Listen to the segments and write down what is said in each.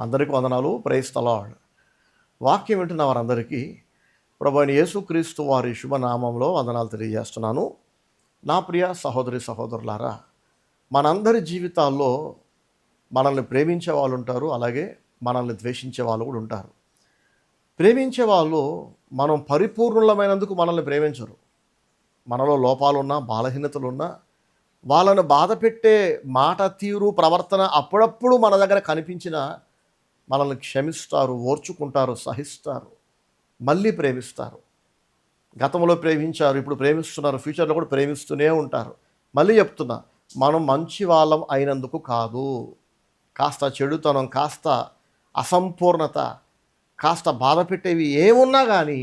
అందరికీ వందనాలు. Praise the lord. వాక్యం వింటున్న వారందరికీ ప్రభువైన యేసుక్రీస్తు వారి శుభనామంలో వందనాలు తెలియజేస్తున్నాను. నా ప్రియ సహోదరి సహోదరులారా, మనందరి జీవితాల్లో మనల్ని ప్రేమించే వాళ్ళు ఉంటారు, అలాగే మనల్ని ద్వేషించే వాళ్ళు కూడా ఉంటారు. ప్రేమించే వాళ్ళు మనం పరిపూర్ణులమైనందుకు మనల్ని ప్రేమించరు. మనలో లోపాలున్నా, బలహీనతలున్నా, వాళ్ళను బాధ పెట్టే మాట తీరు, ప్రవర్తన అప్పుడప్పుడు మన దగ్గర కనిపించినా మనల్ని క్షమిస్తారు, ఓర్చుకుంటారు, సహిస్తారు, మళ్ళీ ప్రేమిస్తారు. గతంలో ప్రేమించారు, ఇప్పుడు ప్రేమిస్తున్నారు, ఫ్యూచర్లో కూడా ప్రేమిస్తూనే ఉంటారు. మళ్ళీ చెప్తున్నా, మనం మంచి వాళ్ళం అయినందుకు కాదు. కాస్త చెడుతనం, కాస్త అసంపూర్ణత, కాస్త బాధ పెట్టేవి ఏమున్నా కానీ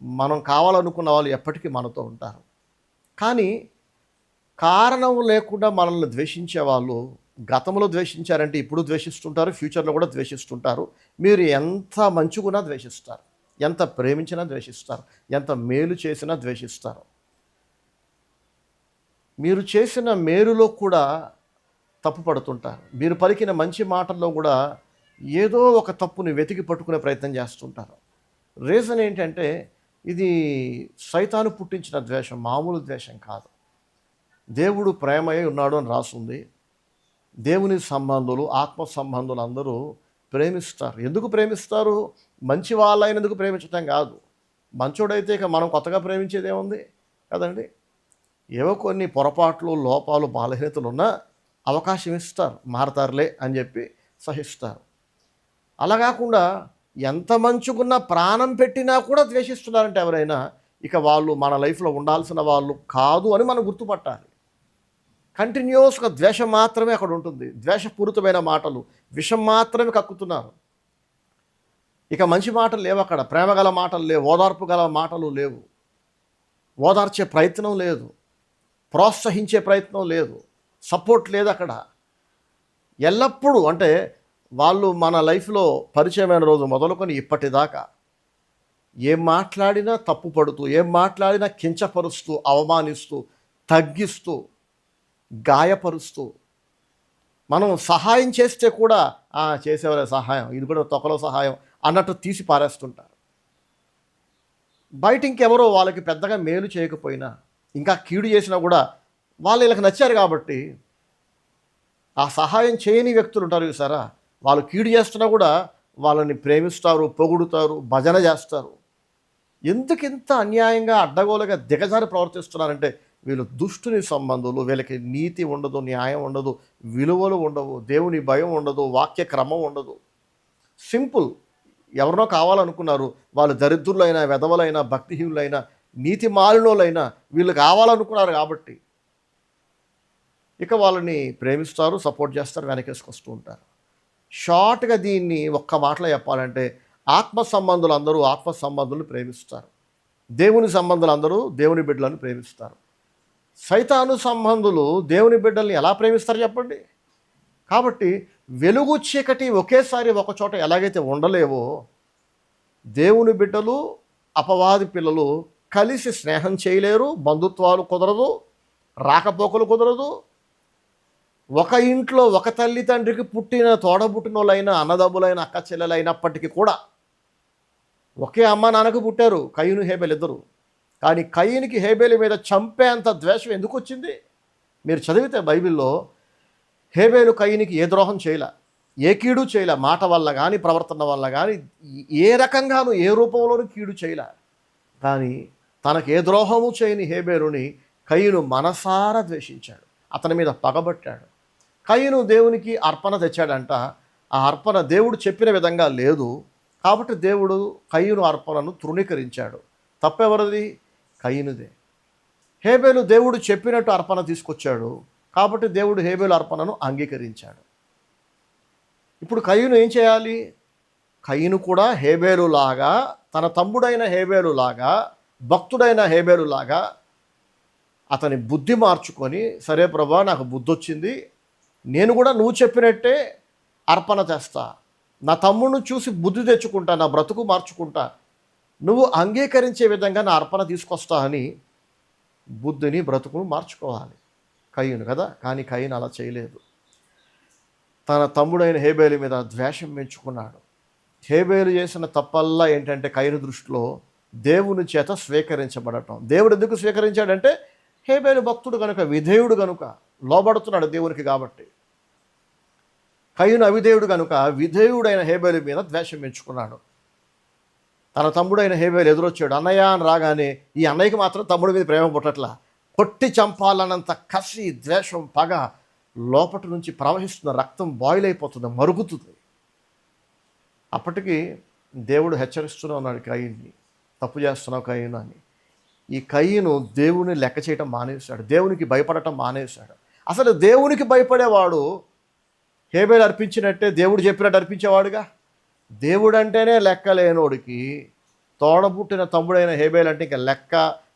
మనం కావాలనుకున్న వాళ్ళు ఎప్పటికీ మనతో ఉంటారు. కానీ కారణం లేకుండా మనల్ని ద్వేషించే వాళ్ళు గతంలో ద్వేషించారంటే ఇప్పుడు ద్వేషిస్తుంటారు, ఫ్యూచర్లో కూడా ద్వేషిస్తుంటారు. మీరు ఎంత మంచిగున్నా ద్వేషిస్తారు, ఎంత ప్రేమించినా ద్వేషిస్తారు, ఎంత మేలు చేసినా ద్వేషిస్తారు. మీరు చేసిన మేలులో కూడా తప్పు పడుతుంటారు. మీరు పలికిన మంచి మాటల్లో కూడా ఏదో ఒక తప్పుని వెతికి పట్టుకునే ప్రయత్నం చేస్తుంటారు. రీజన్ ఏంటంటే ఇది సైతాను పుట్టించిన ద్వేషం, మామూలు ద్వేషం కాదు. దేవుడు ప్రేమయే ఉన్నాడు అని రాసుంది. దేవుని సంబంధులు, ఆత్మ సంబంధులు అందరూ ప్రేమిస్తారు. ఎందుకు ప్రేమిస్తారు? మంచి వాళ్ళైనందుకు ప్రేమించటం కాదు. మంచోడైతే ఇక మనం కొత్తగా ప్రేమించేది ఏముంది కదండి. ఏవో కొన్ని పొరపాట్లు, లోపాలు, బలహీనతలు ఉన్నా అవకాశం ఇస్తారు, మారతారులే అని చెప్పి సహిస్తారు. అలా కాకుండా ఎంత మంచుకున్నా ప్రాణం పెట్టినా కూడా ద్వేషిస్తున్నారంటే ఎవరైనా, ఇక వాళ్ళు మన లైఫ్లో ఉండాల్సిన వాళ్ళు కాదు అని మనం గుర్తుపట్టాలి. కంటిన్యూస్గా ద్వేషం మాత్రమే అక్కడ ఉంటుంది. ద్వేషపూరితమైన మాటలు, విషం మాత్రమే కక్కుతున్నారు. ఇక మంచి మాటలు లేవు అక్కడ, ప్రేమ గల మాటలు లేవు, ఓదార్పు గల మాటలు లేవు, ఓదార్చే ప్రయత్నం లేదు, ప్రోత్సహించే ప్రయత్నం లేదు, సపోర్ట్ లేదు అక్కడ. ఎల్లప్పుడూ అంటే వాళ్ళు మన లైఫ్లో పరిచయమైన రోజు మొదలుకొని ఇప్పటిదాకా ఏం మాట్లాడినా తప్పు పడుతూ, ఏం మాట్లాడినా కించపరుస్తూ, అవమానిస్తూ, తగ్గిస్తూ, గాయపరుస్తూ, మనం సహాయం చేస్తే కూడా చేసేవారే సహాయం, ఇది కూడా తొక్కలో సహాయం అన్నట్టు తీసి పారేస్తుంటారు. బయట ఇంకెవరో వాళ్ళకి పెద్దగా మేలు చేయకపోయినా, ఇంకా కీడు చేసినా కూడా వాళ్ళు వీళ్ళకి నచ్చారు కాబట్టి ఆ సహాయం చేయని వ్యక్తులు ఉంటారు చూసారా, వాళ్ళు కీడు చేస్తున్నా కూడా వాళ్ళని ప్రేమిస్తారు, పొగుడుతారు, భజన చేస్తారు. ఎందుకింత అన్యాయంగా అడ్డగోలుగా దిగజారి ప్రవర్తిస్తున్నారంటే వీళ్ళు దుష్టుని సంబంధులు, వీళ్ళకి నీతి ఉండదు, న్యాయం ఉండదు, విలువలు ఉండవు, దేవుని భయం ఉండదు, వాక్య క్రమం ఉండదు. సింపుల్. ఎవరినో కావాలనుకున్నారు, వాళ్ళు దరిద్రులైనా, వెధవలైనా, భక్తిహీనులైనా, నీతి మాలినోళ్ళైనా వీళ్ళు కావాలనుకున్నారు కాబట్టి ఇక వాళ్ళని ప్రేమిస్తారు, సపోర్ట్ చేస్తారు, వెనకేసుకొస్తూ ఉంటారు. షార్ట్గా దీన్ని ఒక్క మాటలో చెప్పాలంటే ఆత్మ సంబంధులు అందరూ ఆత్మ సంబంధులను ప్రేమిస్తారు, దేవుని సంబంధులు అందరూ దేవుని బిడ్డలను ప్రేమిస్తారు. సైతాను సంబంధులు దేవుని బిడ్డల్ని ఎలా ప్రేమిస్తారు చెప్పండి. కాబట్టి వెలుగు చీకటి ఒకేసారి ఒక చోట ఎలాగైతే ఉండలేవో, దేవుని బిడ్డలు అపవాది పిల్లలు కలిసి స్నేహం చేయలేరు, బంధుత్వాలు కుదరదు, రాకపోకలు కుదరదు. ఒక ఇంట్లో ఒక తల్లి తండ్రికి పుట్టిన తోడబుట్టినోళ్ళైనా, అన్నదమ్ములైన, అక్క చెల్లెలైనప్పటికీ కూడా ఒకే అమ్మ నాన్నకు పుట్టారు, కయ్యూను హేబెలు ఇద్దరు. కానీ కయ్యూనికి హేబెలు మీద చంపేంత ద్వేషం ఎందుకు వచ్చింది? మీరు చదివితే బైబిల్లో హేబెలు కయ్యూనికి ఏ ద్రోహం చేయలే, ఏ కీడు చేయలే, మాట వల్ల కానీ, ప్రవర్తన వల్ల కానీ, ఏ రకంగానూ ఏ రూపంలోనూ కీడు చేయలే. కానీ తనకు ఏ ద్రోహము చేయని హేబెలుని కయ్యూను మనసారా ద్వేషించాడు, అతని మీద పగబట్టాడు. కయ్యూను దేవునికి అర్పణ తెచ్చాడంట. ఆ అర్పణ దేవుడు చెప్పిన విధంగా లేదు కాబట్టి దేవుడు కయ్యూను అర్పణను తృణీకరించాడు. తప్పెవరిది? కయ్యూనుదే. హేబెలు దేవుడు చెప్పినట్టు అర్పణ తీసుకొచ్చాడు కాబట్టి దేవుడు హేబెలు అర్పణను అంగీకరించాడు. ఇప్పుడు కయ్యూను ఏం చేయాలి? కయ్యూను కూడా హేబెలులాగా, తన తమ్ముడైన హేబెలులాగా, భక్తుడైన హేబెలులాగా అతని బుద్ధి మార్చుకొని, సరే ప్రభా నాకు బుద్ధి వచ్చింది, నేను కూడా నువ్వు చెప్పినట్టే అర్పణ చేస్తా, నా తమ్ముడిని చూసి బుద్ధి తెచ్చుకుంటా, నా బ్రతుకు మార్చుకుంటా, నువ్వు అంగీకరించే విధంగా నా అర్పణ తీసుకొస్తా అని బుద్ధిని, బ్రతుకును మార్చుకోవాలి కయ్యూను కదా. కానీ కయ్యూను అలా చేయలేదు. తన తమ్ముడైన హేబేలు మీద ద్వేషం పెంచుకున్నాడు. హేబేలు చేసిన తప్పల్లా ఏంటంటే కయీను దృష్టిలో దేవుని చేత స్వీకరించబడటం. దేవుడు ఎందుకు స్వీకరించాడంటే హేబేలు భక్తుడు కనుక, విధేయుడు కనుక, లోబడుతున్నాడు దేవునికి. కాబట్టి కయీను అవిధేయుడు కనుక విధేయుడైన హేబేలు మీద ద్వేషం పెంచుకున్నాడు. తన తమ్ముడైన హేబేలు ఎదురొచ్చాడు, అన్నయ్య అని రాగానే ఈ అన్నయ్యకి మాత్రం తమ్ముడి మీద ప్రేమ పుట్టట్లా. కొట్టి చంపాలన్నంత కసి, ద్వేషం, పగ లోపటి నుంచి ప్రవహిస్తున్న రక్తం బాయిల్ అయిపోతుంది, మరుగుతుంది. అప్పటికి దేవుడు హెచ్చరిస్తూనే ఉన్నాడు కయీన్ని, తప్పు చేస్తున్నావు కయీను అని. ఈ కయీను దేవుని లెక్క చేయటం మానేశాడు, దేవునికి భయపడటం మానేశాడు. అసలు దేవునికి భయపడేవాడు హేబేలు అర్పించినట్టే దేవుడు చెప్పినట్టు అర్పించేవాడుగా. దేవుడు అంటేనే లెక్క లేనోడికి తోడబుట్టిన తమ్ముడైన హేబేలు అంటే ఇంకా లెక్క,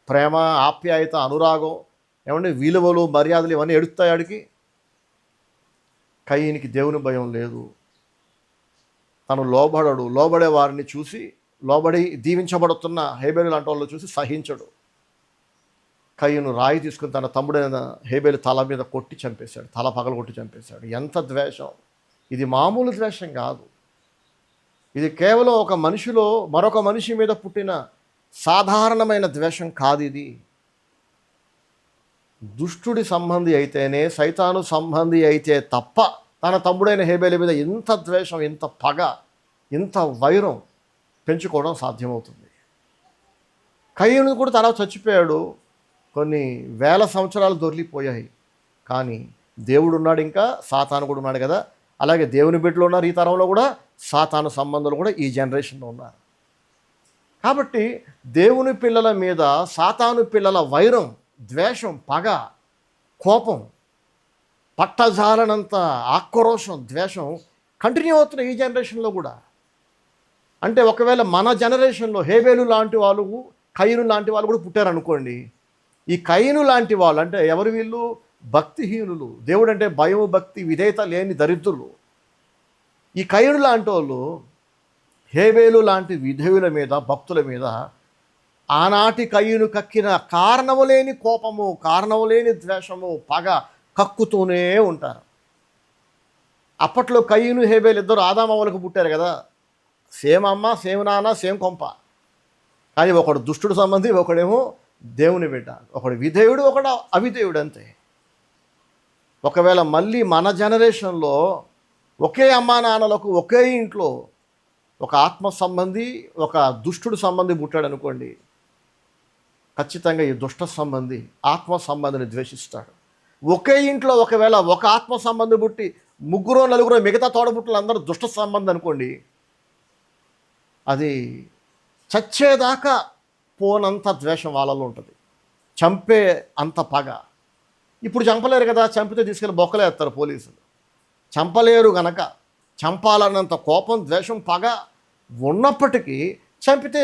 ప్రేమ, ఆప్యాయత, అనురాగం, ఏమంటే విలువలు, మర్యాదలు ఇవన్నీ ఎడుస్తాయి ఆడికి. కయీనికి దేవుని భయం లేదు. తను లోబడడు. లోబడే వారిని చూసి, లోబడి దీవించబడుతున్న హేబేలు లాంటి వాళ్ళు చూసి సహించడు. కయీను రాయి తీసుకుని తన తమ్ముడైన హేబేలు తల మీద కొట్టి చంపేశాడు, తల పగలు కొట్టి చంపేశాడు. ఎంత ద్వేషం! ఇది మామూలు ద్వేషం కాదు. ఇది కేవలం ఒక మనిషిలో మరొక మనిషి మీద పుట్టిన సాధారణమైన ద్వేషం కాదు. ఇది దుష్టుడి సంబంధి అయితేనే, సైతాను సంబంధి అయితే తప్ప తన తమ్ముడైన హేబేలు మీద ఇంత ద్వేషం, ఇంత పగ, ఇంత వైరం పెంచుకోవడం సాధ్యమవుతుంది. కయీను కూడా తర్వాత చచ్చిపోయాడు. కొన్ని వేల సంవత్సరాలు దొరికిపోయాయి. కానీ దేవుడు ఉన్నాడు, ఇంకా సాతాను కూడా ఉన్నాడు కదా. అలాగే దేవుని బిడ్డలు ఉన్నారు ఈ తరంలో కూడా, సాతాను సంబంధాలు కూడా ఈ జనరేషన్లో ఉన్నారు. కాబట్టి దేవుని పిల్లల మీద సాతాను పిల్లల వైరం, ద్వేషం, పగ, కోపం, పట్టజాలనంత ఆక్రోశం, ద్వేషం కంటిన్యూ అవుతున్నాయి ఈ జనరేషన్లో కూడా. అంటే ఒకవేళ మన జనరేషన్లో హేబేలు లాంటి వాళ్ళు, కయీను లాంటి వాళ్ళు కూడా పుట్టారనుకోండి, ఈ కయీను లాంటి వాళ్ళు అంటే ఎవరు? వీళ్ళు భక్తిహీనులు, దేవుడు అంటే భయం, భక్తి, విధేయత లేని దరిద్రులు. ఈ కయీను లాంటి వాళ్ళు హేబేలు లాంటి విధేయుల మీద, భక్తుల మీద ఆనాటి కయీను కక్కిన కారణము లేని కోపము, కారణము లేని ద్వేషము, పగ కక్కుతూనే ఉంటారు. అప్పట్లో కయీను హేబేలు ఇద్దరు ఆదామవ్వలకు పుట్టారు కదా, సేమ్ అమ్మ, సేమ్ నాన్న, సేమ్ కొంప. కానీ ఒకడు దుష్టుడు సంబంధి, ఒకడేమో దేవుని బిడ్డ, ఒకడు విధేయుడు, ఒకడు అవిధేయుడు, అంతే. ఒకవేళ మళ్ళీ మన జనరేషన్లో ఒకే అమ్మా నాన్నలకు ఒకే ఇంట్లో ఒక ఆత్మ సంబంధి, ఒక దుష్టుడు సంబంధి పుట్టాడు అనుకోండి, ఖచ్చితంగా ఈ దుష్ట సంబంధి ఆత్మ సంబంధిని ద్వేషిస్తాడు. ఒకే ఇంట్లో ఒకవేళ ఒక ఆత్మ సంబంధి పుట్టి ముగ్గురో నలుగురో మిగతా తోడబుట్టులు అందరూ దుష్ట సంబంధం అనుకోండి, అది చచ్చేదాకా పోనంత ద్వేషం వాళ్ళలో ఉంటుంది, చంపే అంత పగ. ఇప్పుడు చంపలేరు కదా, చంపితే తీసుకెళ్ళి బొక్కలే వేస్తారు పోలీసులు. చంపలేరు గనక చంపాలన్నంత కోపం, ద్వేషం, పగ ఉన్నప్పటికీ చంపితే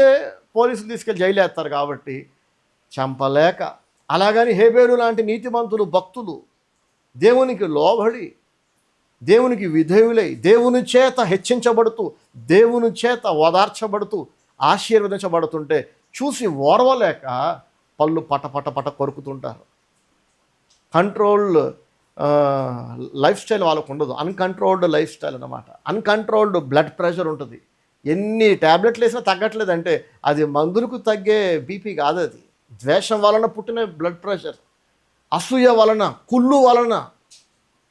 పోలీసులు తీసుకెళ్ళి జైలు వేస్తారు కాబట్టి చంపలేక. అలాగని హేబేలు లాంటి నీతిమంతులు, భక్తులు, దేవునికి లోబడి, దేవునికి విధేయులై, దేవుని చేత హెచ్చించబడుతూ, దేవుని చేత ఓదార్చబడుతూ, ఆశీర్వదించబడుతుంటే చూసి ఓర్వలేక పళ్ళు పట కొరుకుతుంటారు. కంట్రోల్డ్ లైఫ్ స్టైల్ వాళ్ళకు ఉండదు, అన్కంట్రోల్డ్ లైఫ్ స్టైల్ అన్నమాట. అన్కంట్రోల్డ్ బ్లడ్ ప్రెషర్ ఉంటుంది. ఎన్ని ట్యాబ్లెట్లు వేసినా తగ్గట్లేదంటే అది మందులకు తగ్గే బీపీ కాదు, అది ద్వేషం వలన పుట్టిన బ్లడ్ ప్రెషర్, అసూయ వలన, కుళ్ళు వలన,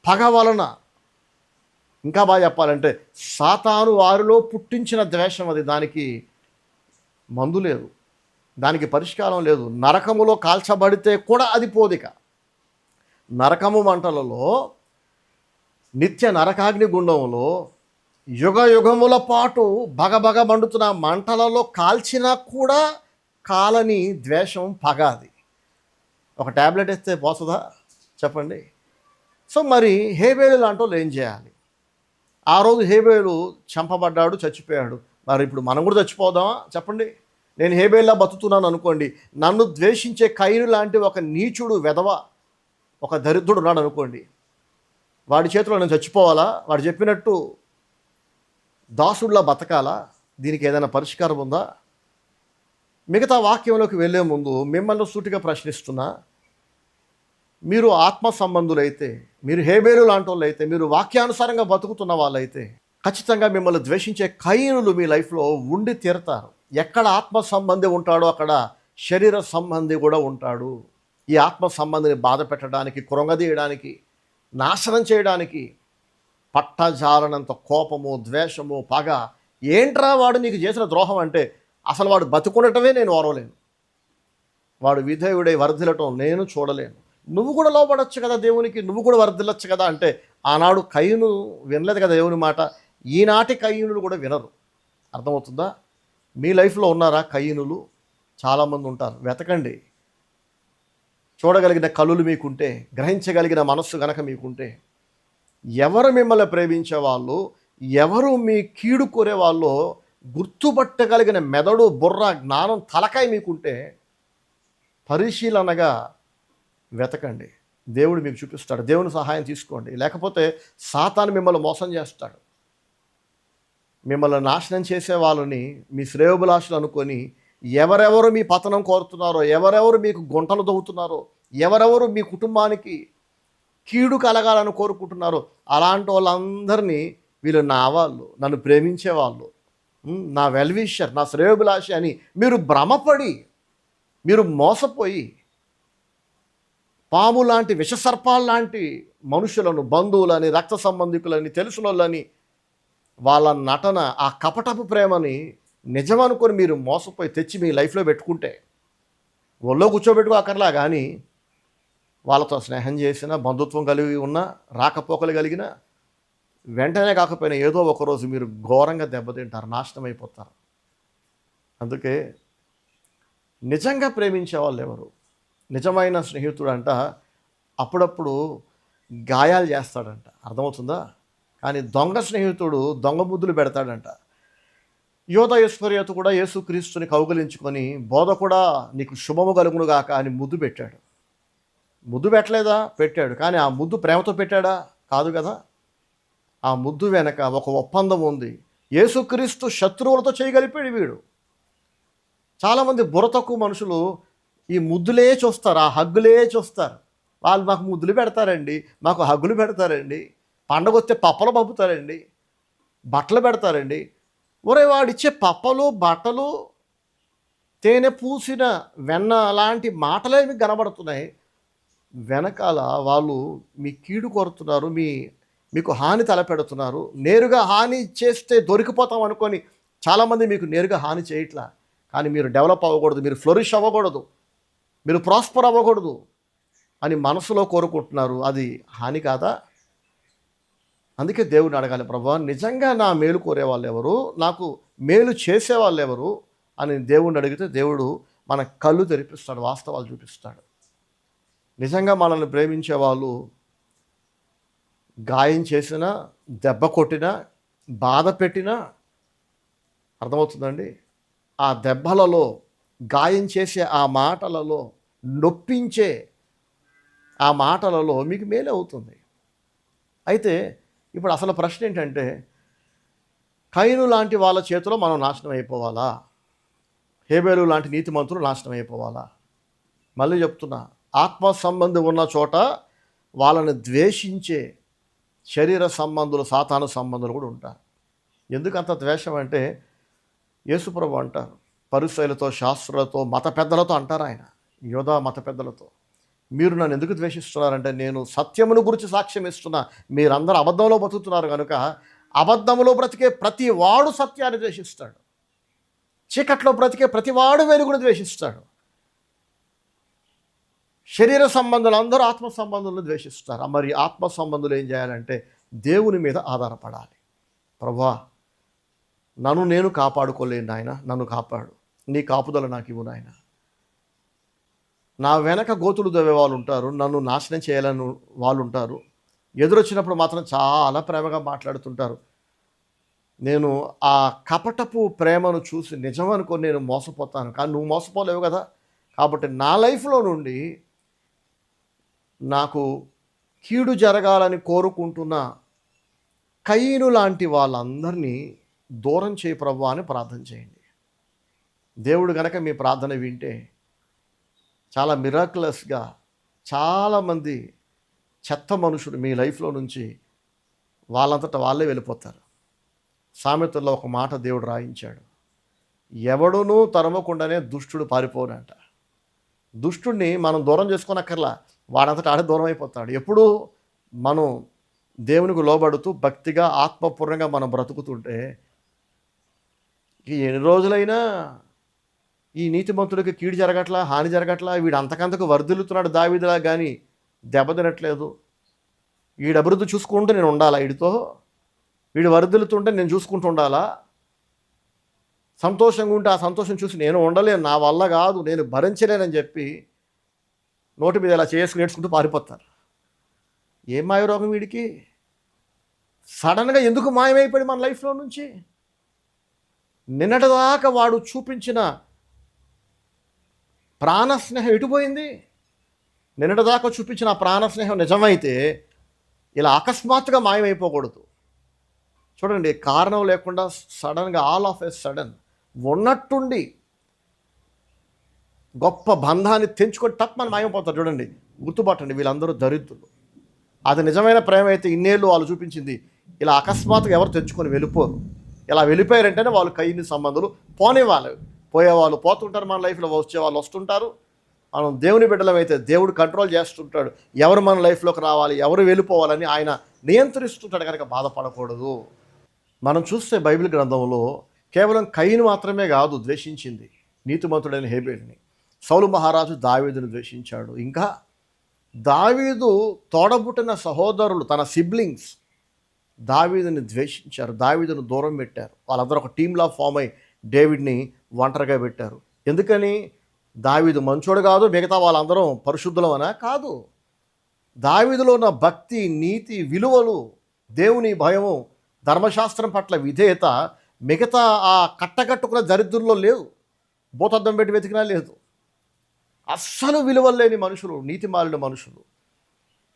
పగ వలన. ఇంకా బాగా చెప్పాలంటే సాతాను వారిలో పుట్టించిన ద్వేషం అది. దానికి మందు లేదు, దానికి పరిష్కారం లేదు. నరకములో కాల్చబడితే కూడా అది పోదిక. నరకము మంటలలో, నిత్య నరకాగ్ని గుండంలో యుగ యుగముల పాటు బగబగ మండుతున్న మంటలలో కాల్చినా కూడా కాలని ద్వేషం, పగ అది. ఒక ట్యాబ్లెట్ వేస్తే పోతుందా చెప్పండి? సో మరి హేబేలు లాంటి వాళ్ళు ఏం చేయాలి? ఆ రోజు హేబేలు చంపబడ్డాడు, చచ్చిపోయాడు. మరి ఇప్పుడు మనం కూడా చచ్చిపోదామా చెప్పండి? నేను హేబేల్లా బతుకుతున్నాను అనుకోండి, నన్ను ద్వేషించే కయీను లాంటి ఒక నీచుడు, వెధవ, ఒక దరిద్రుడు ఉన్నాడు అనుకోండి, వాడి చేతిలో నేను చచ్చిపోవాలా? వాడు చెప్పినట్టు దాసుడిలా బతకాలా? దీనికి ఏదైనా పరిష్కారం ఉందా? మిగతా వాక్యంలోకి వెళ్ళే ముందు మిమ్మల్ని సూటిగా ప్రశ్నిస్తున్నా, మీరు ఆత్మ సంబంధులైతే, మీరు హేబేలు లాంటి వాళ్ళైతే, మీరు వాక్యానుసారంగా బతుకుతున్న వాళ్ళైతే ఖచ్చితంగా మిమ్మల్ని ద్వేషించే కయీనులు మీ లైఫ్లో ఉండి తీరతారు. ఎక్కడ ఆత్మ సంబంధి ఉంటాడో అక్కడ శరీర సంబంధి కూడా ఉంటాడు. ఈ ఆత్మ సంబంధిని బాధ పెట్టడానికి, కృంగదీయడానికి, నాశనం చేయడానికి పట్టజాలనంత కోపము, ద్వేషము, పగ. ఏంట్రా వాడు నీకు చేసిన ద్రోహం అంటే, అసలు వాడు బతుకుండటమే నేను ఓరవలేను, వాడు విధేయుడై వర్ధిల్లటం నేను చూడలేను. నువ్వు కూడా లోబడొచ్చు కదా దేవునికి, నువ్వు కూడా వర్ధిల్లొచ్చు కదా అంటే, ఆనాడు కయీను వినలేదు కదా దేవుని మాట. ఈనాటి కయీనులు కూడా వినరు. అర్థమవుతుందా? మీ లైఫ్లో ఉన్నారా కయీనులు? చాలామంది ఉంటారు. వెతకండి. చూడగలిగిన కళ్ళులు మీకుంటే, గ్రహించగలిగిన మనస్సు గనక మీకుంటే, ఎవరు మిమ్మల్ని ప్రేమించే వాళ్ళు, ఎవరు మీ కీడు కోరే వాళ్ళు గుర్తుపట్టగలిగిన మెదడు, బుర్ర, జ్ఞానం, తలకాయ మీకుంటే పరిశీలనగా వెతకండి. దేవుడు మీకు చూపిస్తాడు. దేవుని సహాయం తీసుకోండి. లేకపోతే సాతాను మిమ్మల్ని మోసం చేస్తాడు. మిమ్మల్ని నాశనం చేసే వాళ్ళని మీ శ్రేయోభిలాషులు అనుకొని, ఎవరెవరు మీ పతనం కోరుతున్నారో, ఎవరెవరు మీకు గుంటలు దవ్వుతున్నారో, ఎవరెవరు మీ కుటుంబానికి కీడు కలగాలని కోరుకుంటున్నారో, అలాంటి వాళ్ళందరినీ వీళ్ళు నా వాళ్ళు, నన్ను ప్రేమించేవాళ్ళు, నా వెల్విషర్, నా శ్రేయోభిలాషి అని మీరు భ్రమపడి, మీరు మోసపోయి పాము లాంటి విషసర్పాలు లాంటి మనుషులను, బంధువులని, రక్త సంబంధికులని, తెలుసునోళ్ళని, వాళ్ళ నటన, ఆ కపటపు ప్రేమని నిజమనుకొని మీరు మోసపోయి తెచ్చి మీ లైఫ్లో పెట్టుకుంటే, ఒళ్ళో కూర్చోబెట్టుకోకర్లా కానీ వాళ్ళతో స్నేహం చేసిన, బంధుత్వం కలిగి ఉన్న, రాకపోకలు కలిగిన, వెంటనే కాకపోయినా ఏదో ఒకరోజు మీరు ఘోరంగా దెబ్బతింటారు, నాశనం అయిపోతారు. అందుకే నిజంగా ప్రేమించే వాళ్ళు ఎవరు? నిజమైన స్నేహితుడు అంట అప్పుడప్పుడు గాయాలు చేస్తాడంట. అర్థమవుతుందా? కానీ దొంగ స్నేహితుడు దొంగ ముద్దులు పెడతాడంట. యోధ ఇస్కరియోతు కూడా యేసుక్రీస్తుని కౌగిలించుకొని, బోధ కూడా నీకు శుభము కలుగును గాక అని ముద్దు పెట్టాడు. ముద్దు పెట్టలేదా? పెట్టాడు. కానీ ఆ ముద్దు ప్రేమతో పెట్టాడా? కాదు కదా. ఆ ముద్దు వెనక ఒక ఒప్పందం ఉంది. యేసుక్రీస్తు శత్రువులతో చేయగలిపాడు వీడు. చాలామంది బుర్ర తక్కువ మనుషులు ఈ ముద్దులే చూస్తారు, ఆ హగ్గులే చూస్తారు. వాళ్ళు మాకు ముద్దులు పెడతారండి, మాకు హగ్గులు పెడతారండి, పండగ వస్తే పప్పలు పంపుతారండి, బట్టలు పెడతారండి. ఒరే వాడిచ్చే పప్పలు, బట్టలు, తేనె పూసిన వెన్న లాంటి మాటలే మీకు కనబడుతున్నాయి. వెనకాల వాళ్ళు మీ కీడు కోరుతున్నారు, మీకు హాని తలపెడుతున్నారు. నేరుగా హాని చేస్తే దొరికిపోతాం అనుకొని చాలామంది మీకు నేరుగా హాని చేయట్లా. కానీ మీరు డెవలప్ అవ్వకూడదు, మీరు ఫ్లోరిష్ అవ్వకూడదు, మీరు ప్రాస్పర్ అవ్వకూడదు అని మనసులో కోరుకుంటున్నారు. అది హాని కాదా? అందుకే దేవుడిని అడగాలి, ప్రభువా నిజంగా నా మేలు కోరే వాళ్ళు ఎవరు, నాకు మేలు చేసేవాళ్ళు ఎవరు అని దేవుడిని అడిగితే దేవుడు మన కళ్ళు తెరిపిస్తాడు, వాస్తవాలు చూపిస్తాడు. నిజంగా మనల్ని ప్రేమించే వాళ్ళు గాయం చేసినా, దెబ్బ కొట్టినా, బాధ పెట్టినా, అర్థమవుతుందండి, ఆ దెబ్బలలో, గాయం చేసే ఆ మాటలలో, నొప్పించే ఆ మాటలలో మీకు మేలే అవుతుంది. అయితే ఇప్పుడు అసలు ప్రశ్న ఏంటంటే, కయీను లాంటి వాళ్ళ చేతిలో మనం నాశనం అయిపోవాలా? హేబేలు లాంటి నీతిమంతులు నాశనం అయిపోవాలా? మళ్ళీ చెప్తున్నా, ఆత్మ సంబంధం ఉన్న చోట వాళ్ళని ద్వేషించే శరీర సంబంధులు, సాతాను సంబంధులు కూడా ఉంటారు. ఎందుకంత ద్వేషం అంటే, యేసుప్రభు అంటారు, పరిసయ్యులతో, శాస్త్రులతో, మత పెద్దలతో అంటారు ఆయన, యోధా మత పెద్దలతో, మీరు నన్ను ఎందుకు ద్వేషిస్తున్నారంటే, నేను సత్యమును గురించి సాక్ష్యం ఇస్తున్నా, మీరందరూ అబద్ధంలో బతుకుతున్నారు కనుక అబద్ధములో బ్రతికే ప్రతి వాడు సత్యాన్ని ద్వేషిస్తాడు, చీకట్లో బ్రతికే ప్రతివాడు వెలుగును ద్వేషిస్తాడు. శరీర సంబంధులు అందరూ ఆత్మ సంబంధులను ద్వేషిస్తారు. మరి ఆత్మ సంబంధులు ఏం చేయాలంటే దేవుని మీద ఆధారపడాలి. ప్రభువా నన్ను నేను కాపాడుకోలేను నాయన, నన్ను కాపాడు, నీ కాపుదల నాకు ఇవ్వు నాయన. నా వెనక గోతులు దవ్వే వాళ్ళు ఉంటారు, నన్ను నాశనం చేయాలని వాళ్ళు ఉంటారు. ఎదురొచ్చినప్పుడు మాత్రం చాలా ప్రేమగా మాట్లాడుతుంటారు. నేను ఆ కపటపు ప్రేమను చూసి నిజం అనుకొని నేను మోసపోతాను, కానీ నువ్వు మోసపోలేవు కదా. కాబట్టి నా లైఫ్లో నుండి నాకు కీడు జరగాలని కోరుకుంటున్న కయీను లాంటి వాళ్ళందరినీ దూరం చేయి ప్రభువా అని ప్రార్థన చేయండి. దేవుడు గనక మీ ప్రార్థన వింటే చాలా మిరాక్యులస్గా, చాలామంది చెత్త మనుషులు మీ లైఫ్లో నుంచి వాళ్ళంతటా వాళ్ళే వెళ్ళిపోతారు. సామెతల్లో ఒక మాట దేవుడు రాయించాడు, ఎవడునూ తరమకుండానే దుష్టుడు పారిపోనంట. దుష్టుడిని మనం దూరం చేసుకోనక్కర్లా, వాడంతటా ఆడే దూరం అయిపోతాడు. ఎప్పుడు మనం దేవునికి లోబడుతూ భక్తిగా ఆత్మపూర్ణంగా మనం బ్రతుకుతుంటే ఎన్ని రోజులైనా ఈ నీతిమంతుడికి కీడు జరగట్లా, హాని జరగట్లా, వీడు అంతకంతకు వర్ధిల్లుతున్నాడు దావీదులా, కానీ దెబ్బతినట్లేదు. వీడు అభివృద్ధి చూసుకుంటూ నేను ఉండాలా, వీడు వర్ధిల్లుతుంటే నేను చూసుకుంటూ ఉండాలా, సంతోషంగా ఉంటే ఆ సంతోషం చూసి నేను ఉండలేను, నా వల్ల కాదు, నేను భరించలేనని చెప్పి నోటి మీద ఇలా చేసుకుని నేర్చుకుంటూ పారిపోతారు. ఏం మాయరోగం వీడికి? సడన్గా ఎందుకు మాయమైపోయి మన లైఫ్లో నుంచి? నిన్నటిదాకా వాడు చూపించిన ప్రాణస్నేహం ఎటుపోయింది? నిన్నటిదాకా చూపించిన ప్రాణస్నేహం నిజమైతే ఇలా అకస్మాత్తుగా మాయమైపోకూడదు. చూడండి, కారణం లేకుండా సడన్గా, ఆల్ ఆఫ్ ఎ సడన్ ఉన్నట్టుండి గొప్ప బంధాన్ని తెంచుకొని తప్పని మాయమైపోతారు. చూడండి, గుర్తుపట్టండి, వీళ్ళందరూ దరిద్రులు. అది నిజమైన ప్రేమ అయితే ఇన్నేళ్ళు వాళ్ళు చూపించింది ఇలా అకస్మాత్తుగా ఎవరు తెంచుకొని వెళ్ళిపోరు. ఇలా వెళ్ళిపోయారంటేనే వాళ్ళు కయ్యని సంబంధాలు పోనేవాళ్ళు, పోయేవాళ్ళు పోతుంటారు, మన లైఫ్లో వచ్చేవాళ్ళు వస్తుంటారు. మనం దేవుని బిడ్డలమైతే దేవుడు కంట్రోల్ చేస్తుంటాడు, ఎవరు మన లైఫ్లోకి రావాలి, ఎవరు వెళ్ళిపోవాలని ఆయన నియంత్రిస్తుంటాడు. కనుక బాధపడకూడదు. మనం చూస్తే బైబిల్ గ్రంథంలో కేవలం కయీను మాత్రమే కాదు ద్వేషించింది, నీతిమంతుడైన హేబేలుని. సౌలు మహారాజు దావీదును ద్వేషించాడు. ఇంకా దావీదు తోడబుట్టిన సహోదరులు, తన సిబ్లింగ్స్ దావీదుని ద్వేషించారు, దావీదును దూరం పెట్టారు. వాళ్ళందరూ ఒక టీంలా ఫామ్ అయి డేవిడ్ని ఒంటరిగా పెట్టారు. ఎందుకని? దావీదు మంచోడు కాదు, మిగతా వాళ్ళందరం పరిశుద్ధులమనా? కాదు. దావీదులో ఉన్న భక్తి, నీతి, విలువలు, దేవుని భయము, ధర్మశాస్త్రం పట్ల విధేయత మిగతా ఆ కట్టకట్టుకున్న దరిద్రుల్లో లేవు. భూతద్దం పెట్టి వెతికినా లేదు. అస్సలు విలువలు లేని మనుషులు, నీతిమాలిన మనుషులు.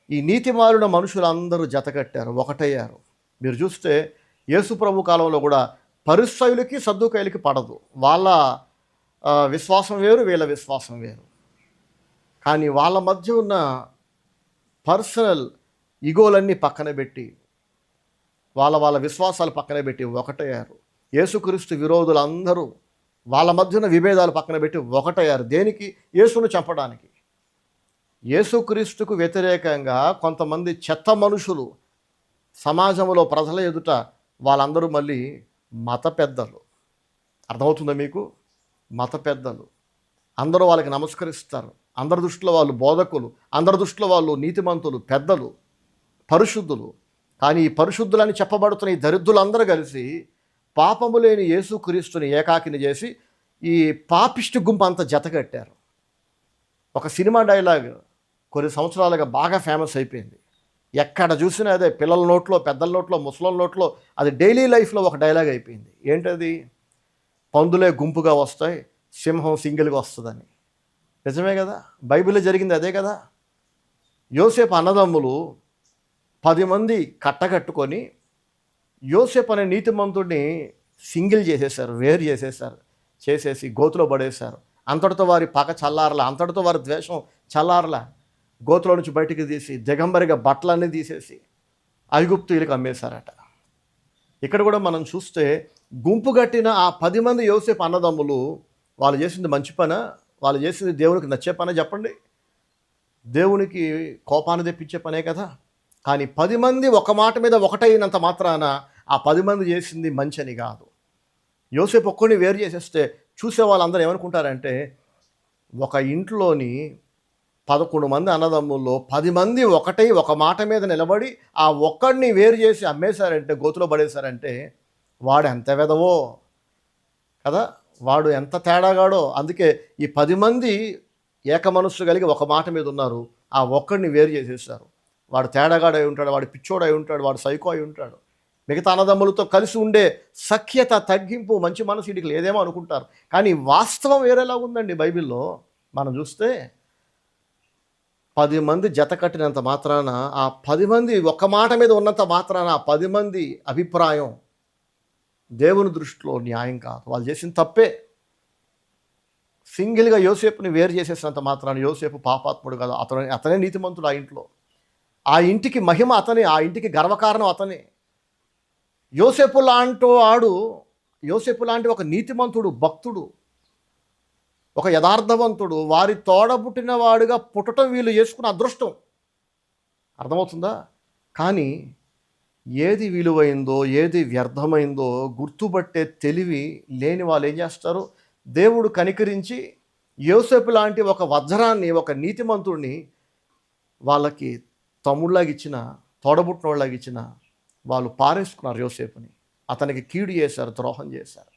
ఈ నీతిమాలిన మనుషులందరూ జతకట్టారు, ఒకటయ్యారు. మీరు చూస్తే యేసు ప్రభు కాలంలో కూడా పరిసయ్యులకి సద్దూకయ్యులకి పడదు. వాళ్ళ విశ్వాసం వేరు, వీళ్ళ విశ్వాసం వేరు. కానీ వాళ్ళ మధ్య ఉన్న పర్సనల్ ఈగోలన్నీ పక్కన పెట్టి, వాళ్ళ విశ్వాసాలు పక్కన పెట్టి ఒకటయ్యారు. యేసుక్రీస్తు విరోధులందరూ వాళ్ళ మధ్య ఉన్న విభేదాలు పక్కన పెట్టి ఒకటయ్యారు. దేనికి? యేసును చంపడానికి. యేసుక్రీస్తుకు వ్యతిరేకంగా కొంతమంది చెత్త మనుషులు సమాజంలో ప్రజల ఎదుట, వాళ్ళందరూ మళ్ళీ మత పెద్దలు. అర్థమవుతుందా మీకు? మత పెద్దలు అందరూ వాళ్ళకి నమస్కరిస్తారు. అందరి దృష్టిలో వాళ్ళు బోధకులు, అందరి దృష్టిలో వాళ్ళు నీతిమంతులు, పెద్దలు, పరిశుద్ధులు. కానీ ఈ పరిశుద్ధులని చెప్పబడుతున్న ఈ దరిద్రులందరూ కలిసి పాపము లేని యేసుక్రీస్తుని ఏకాకిని చేసి ఈ పాపిష్టి గుంపు అంతా జతకట్టారు. ఒక సినిమా డైలాగ్ కొన్ని సంవత్సరాలుగా బాగా ఫేమస్ అయిపోయింది. ఎక్కడ చూసినా అదే, పిల్లల నోట్లో, పెద్దల నోట్లో, ముసలోళ్ళ నోట్లో, అది డైలీ లైఫ్లో ఒక డైలాగ్ అయిపోయింది. ఏంటది? పందులే గుంపుగా వస్తాయి, సింహం సింగిల్గా వస్తుందని. నిజమే కదా, బైబిల్లో జరిగింది అదే కదా. యోసేపు అన్నదమ్ములు 10 మంది కట్టకట్టుకొని యోసేపు అనే నీతిమంతుడిని సింగిల్ చేసేసారు, వేరు చేసేసారు, చేసేసి గోతులో పడేశారు. అంతటితో వారి పగ చల్లారలా, అంతటితో వారి ద్వేషం చల్లారలా. గోతులో నుంచి బయటికి తీసి దిగంబరిగా బట్టలన్నీ తీసేసి ఐగుప్తీయులకు అమ్మేశారట. ఇక్కడ కూడా మనం చూస్తే గుంపు కట్టిన ఆ 10 మంది యోసేపు అన్నదమ్ములు వాళ్ళు చేసింది మంచి పనా? వాళ్ళు చేసింది దేవునికి నచ్చే పనే? చెప్పండి. దేవునికి కోపాన్ని తెప్పించే పనే కదా. కానీ 10 మంది ఒక మాట మీద ఒకటైనంత మాత్రాన ఆ 10 మంది చేసింది మంచని కాదు. యోసేపు ఒక్కడిని వేరు చేసేస్తే చూసే వాళ్ళందరూ ఏమనుకుంటారంటే, ఒక ఇంట్లోని 11 మంది అన్నదమ్ముల్లో 10 మంది ఒకటై ఒక మాట మీద నిలబడి ఆ ఒక్కడిని వేరు చేసి అమ్మేశారంటే, గోతులో పడేశారంటే, వాడు ఎంత వెదవో కదా, వాడు ఎంత తేడాగాడో. అందుకే ఈ 10 మంది ఏక మనస్సు కలిగి ఒక మాట మీద ఉన్నారు, ఆ ఒక్కడిని వేరు చేసేసారు. వాడు తేడాగాడై ఉంటాడు, వాడు పిచ్చోడై ఉంటాడు, వాడు సైకో అయి ఉంటాడు. మిగతా అన్నదమ్ములతో కలిసి ఉండే సఖ్యత, తగ్గింపు, మంచి మనసు వీడికి లేదేమో అనుకుంటారు. కానీ వాస్తవం వేరేలా ఉందండి. బైబిల్లో మనం చూస్తే 10 మంది జత కట్టినంత మాత్రాన, ఆ 10 మంది ఒక మాట మీద ఉన్నంత మాత్రాన ఆ 10 మంది అభిప్రాయం దేవుని దృష్టిలో న్యాయం కాదు. వాళ్ళు చేసిన తప్పే. సింగిల్గా యోసేపుని వేరు చేసేసినంత మాత్రాన యోసేపు పాపాత్ముడు కాదు, అతనే నీతిమంతుడు. ఆ ఇంట్లో, ఆ ఇంటికి మహిమ అతనే, ఆ ఇంటికి గర్వకారణం అతనే. యోసేపు లాంటి వాడు, యోసేపు లాంటి ఒక నీతిమంతుడు, భక్తుడు, ఒక యథార్థవంతుడు, వారి తోడబుట్టిన వాడుగా పుట్టడం వీళ్ళు చేసుకున్న అదృష్టం. అర్థమవుతుందా? కానీ ఏది విలువైందో ఏది వ్యర్థమైందో గుర్తుపట్టే తెలివి లేని వాళ్ళు ఏం చేస్తారు? దేవుడు కనికరించి యోసేపు లాంటి ఒక వజ్రాన్ని, ఒక నీతిమంతుడిని వాళ్ళకి తమ్ముళ్ళలాగా ఇచ్చిన, తోడబుట్టిన వాళ్ళలాగా ఇచ్చిన వాళ్ళు పారేసుకున్నారు యోసేపుని. అతనికి కీడు చేశారు, ద్రోహం చేశారు.